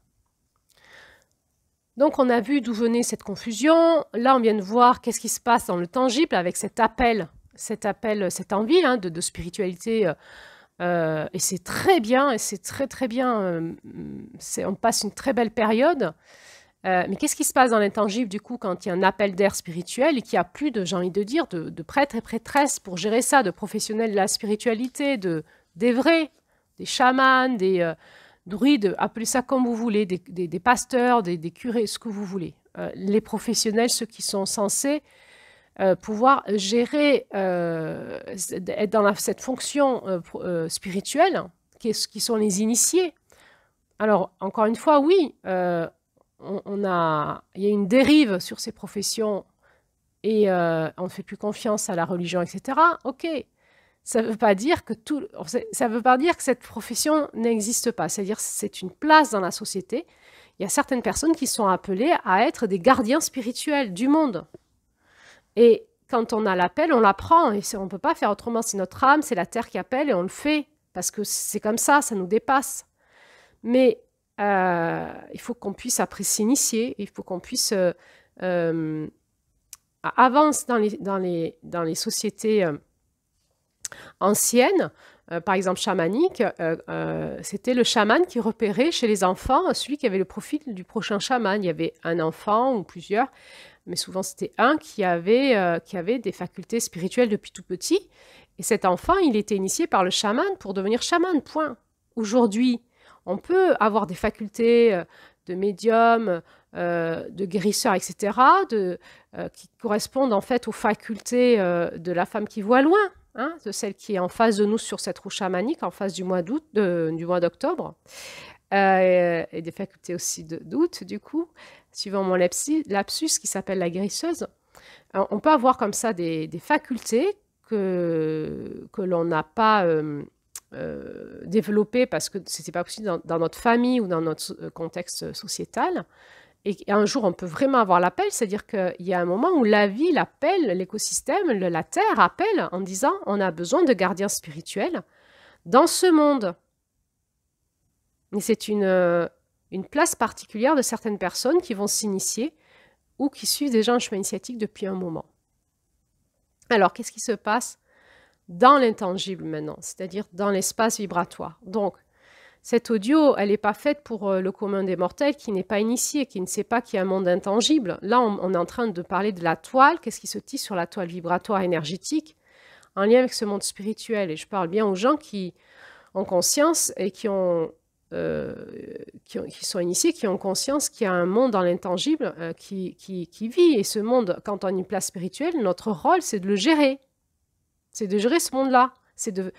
Donc on a vu d'où venait cette confusion. Là, on vient de voir qu'est-ce qui se passe dans le tangible avec cet appel, cette envie de spiritualité. Et c'est très bien, et c'est très très bien. On passe une très belle période. Mais qu'est-ce qui se passe dans l'intangible, du coup, quand il y a un appel d'air spirituel et qu'il n'y a plus de, j'ai envie de dire, de prêtres et prêtresses pour gérer ça, de professionnels de la spiritualité, des vrais, des chamans, des druides, appelez ça comme vous voulez, des pasteurs, des curés, ce que vous voulez. Les professionnels, ceux qui sont censés pouvoir gérer, être dans cette fonction spirituelle, qui sont les initiés. Alors, encore une fois, oui, il y a une dérive sur ces professions et on ne fait plus confiance à la religion, etc. Ok, ça ne veut pas dire que cette profession n'existe pas. C'est-à-dire que c'est une place dans la société. Il y a certaines personnes qui sont appelées à être des gardiens spirituels du monde. Et quand on a l'appel, on l'apprend. Et on ne peut pas faire autrement. C'est notre âme, c'est la terre qui appelle et on le fait. Parce que c'est comme ça nous dépasse. Mais il faut qu'on puisse après s'initier, il faut qu'on puisse avancer dans les sociétés anciennes, par exemple chamaniques, c'était le chaman qui repérait chez les enfants celui qui avait le profil du prochain chaman. Il y avait un enfant ou plusieurs, mais souvent c'était un qui avait des facultés spirituelles depuis tout petit. Et cet enfant, il était initié par le chaman pour devenir chaman, point. Aujourd'hui, on peut avoir des facultés de médium, de guérisseur, etc., qui correspondent en fait aux facultés de la femme qui voit loin, hein, de celle qui est en face de nous sur cette roue chamanique, en face du mois d'octobre, et des facultés aussi d'août, du coup, suivant mon lapsus, qui s'appelle la guérisseuse. Alors, on peut avoir comme ça des facultés que l'on n'a pas développé parce que ce n'était pas possible dans notre famille ou dans notre contexte sociétal. Et un jour, on peut vraiment avoir l'appel, c'est-à-dire qu'il y a un moment où la vie l'appelle, l'écosystème, la Terre appelle en disant on a besoin de gardiens spirituels dans ce monde. Et c'est une place particulière de certaines personnes qui vont s'initier ou qui suivent déjà un chemin initiatique depuis un moment. Alors, qu'est-ce qui se passe dans l'intangible maintenant, c'est-à-dire dans l'espace vibratoire? Donc, cette audio, elle n'est pas faite pour le commun des mortels qui n'est pas initié, qui ne sait pas qu'il y a un monde intangible. Là, on est en train de parler de la toile, qu'est-ce qui se tisse sur la toile vibratoire énergétique, en lien avec ce monde spirituel. Et je parle bien aux gens qui ont conscience et qui sont initiés, qui ont conscience qu'il y a un monde dans l'intangible qui vit. Et ce monde, quand on a une place spirituelle, notre rôle, c'est de le gérer. C'est de gérer ce monde-là. C'est de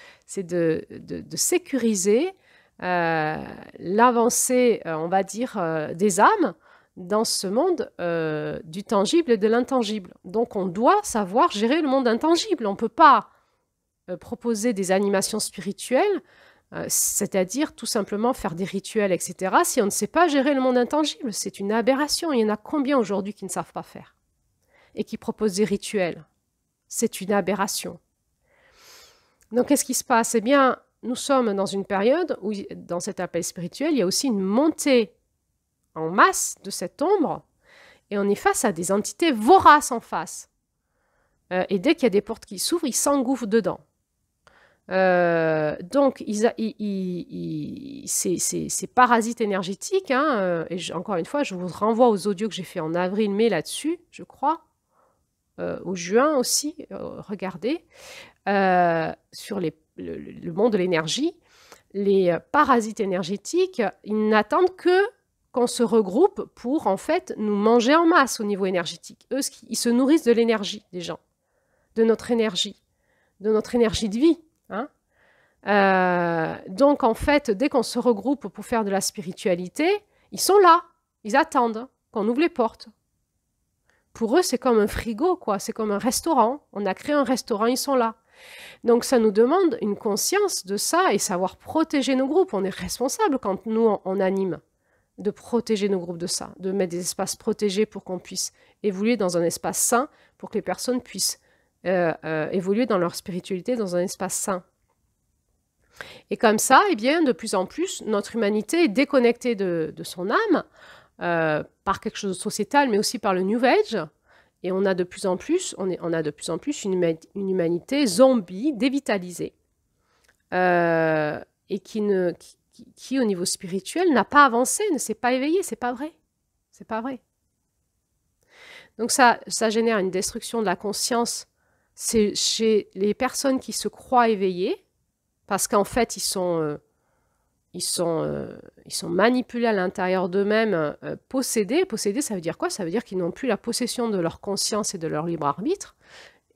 sécuriser l'avancée, on va dire, des âmes dans ce monde du tangible et de l'intangible. Donc on doit savoir gérer le monde intangible. On ne peut pas proposer des animations spirituelles, c'est-à-dire tout simplement faire des rituels, etc., si on ne sait pas gérer le monde intangible. C'est une aberration. Il y en a combien aujourd'hui qui ne savent pas faire et qui proposent des rituels? C'est une aberration. Donc qu'est-ce qui se passe? Eh bien, nous sommes dans une période où, dans cet appel spirituel, il y a aussi une montée en masse de cette ombre, et on est face à des entités voraces en face. Et dès qu'il y a des portes qui s'ouvrent, ils s'engouffrent dedans. Donc, ces parasites énergétiques, hein, et encore une fois, je vous renvoie aux audios que j'ai fait en avril-mai là-dessus, je crois, au juin aussi, regardez, sur le monde de l'énergie. Les parasites énergétiques, ils n'attendent que qu'on se regroupe pour, en fait, nous manger en masse au niveau énergétique. Eux, ils se nourrissent de l'énergie des gens, de notre énergie de vie, hein. Donc, en fait, dès qu'on se regroupe pour faire de la spiritualité, ils sont là, ils attendent qu'on ouvre les portes. Pour eux, c'est comme un frigo, quoi. C'est comme un restaurant. On a créé un restaurant, ils sont là. Donc, ça nous demande une conscience de ça et savoir protéger nos groupes. On est responsable quand nous, on anime, de protéger nos groupes de ça, de mettre des espaces protégés pour qu'on puisse évoluer dans un espace sain, pour que les personnes puissent évoluer dans leur spiritualité dans un espace sain. Et comme ça, eh bien, de plus en plus, notre humanité est déconnectée de son âme, par quelque chose de sociétal, mais aussi par le New Age. Et on a de plus en plus, une humanité zombie, dévitalisée, et qui, au niveau spirituel, n'a pas avancé, ne s'est pas éveillé. C'est pas vrai. C'est pas vrai. Donc ça génère une destruction de la conscience chez les personnes qui se croient éveillées, parce qu'en fait, ils sont manipulés à l'intérieur d'eux-mêmes, possédés. Possédés, ça veut dire quoi? Ça veut dire qu'ils n'ont plus la possession de leur conscience et de leur libre arbitre,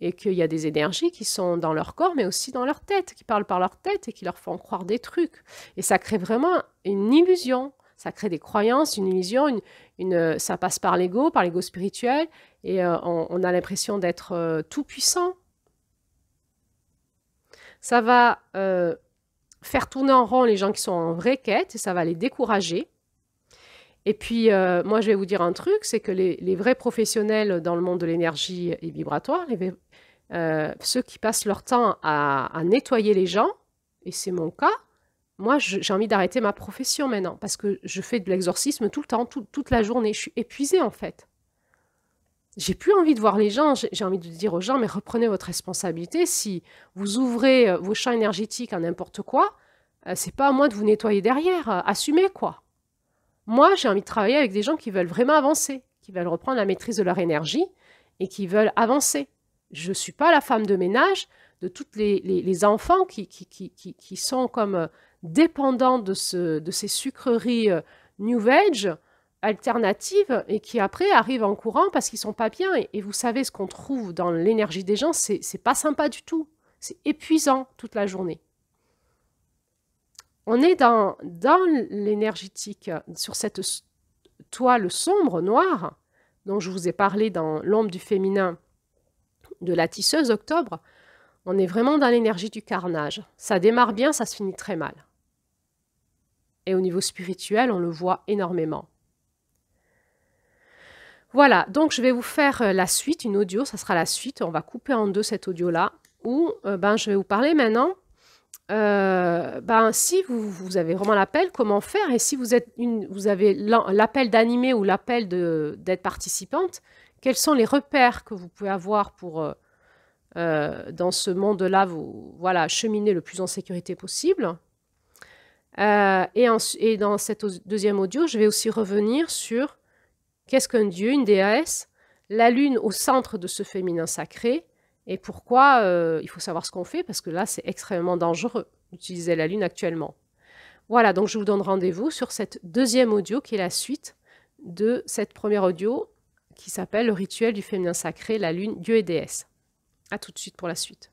et qu'il y a des énergies qui sont dans leur corps, mais aussi dans leur tête, qui parlent par leur tête et qui leur font croire des trucs. Et ça crée vraiment une illusion. Ça crée des croyances, une illusion, ça passe par l'ego spirituel, et on a l'impression d'être tout puissant. Ça va faire tourner en rond les gens qui sont en vraie quête, et ça va les décourager. Et puis, moi, je vais vous dire un truc, c'est que les vrais professionnels dans le monde de l'énergie et vibratoire, ceux qui passent leur temps à nettoyer les gens, et c'est mon cas, moi, j'ai envie d'arrêter ma profession maintenant, parce que je fais de l'exorcisme tout le temps, toute la journée. Je suis épuisée, en fait. J'ai plus envie de voir les gens, j'ai envie de dire aux gens, mais reprenez votre responsabilité. Si vous ouvrez vos champs énergétiques à n'importe quoi, c'est pas à moi de vous nettoyer derrière. Assumez, quoi. Moi, j'ai envie de travailler avec des gens qui veulent vraiment avancer, qui veulent reprendre la maîtrise de leur énergie et qui veulent avancer. Je ne suis pas la femme de ménage de tous les enfants qui sont comme dépendants de ces sucreries New Age, alternatives, et qui après arrivent en courant parce qu'ils sont pas bien. Et vous savez, ce qu'on trouve dans l'énergie des gens, c'est pas sympa du tout. C'est épuisant toute la journée. On est dans l'énergétique, sur cette toile sombre, noire, dont je vous ai parlé dans l'ombre du féminin de la tisseuse Octobre. On est vraiment dans l'énergie du carnage. Ça démarre bien, ça se finit très mal. Et au niveau spirituel, on le voit énormément. Voilà, donc je vais vous faire la suite, une audio, ça sera la suite. On va couper en deux cet audio-là, où je vais vous parler maintenant. Si vous avez vraiment l'appel, comment faire? Et si vous avez l'appel d'animer ou l'appel d'être participante, quels sont les repères que vous pouvez avoir pour, dans ce monde-là, cheminer le plus en sécurité possible? Et dans cette deuxième audio, je vais aussi revenir sur qu'est-ce qu'un dieu, une déesse, la lune au centre de ce féminin sacré, et pourquoi il faut savoir ce qu'on fait, parce que là, c'est extrêmement dangereux d'utiliser la lune actuellement. Voilà, donc je vous donne rendez-vous sur cette deuxième audio, qui est la suite de cette première audio, qui s'appelle « Le rituel du féminin sacré, la lune, dieu et déesse ». À tout de suite pour la suite.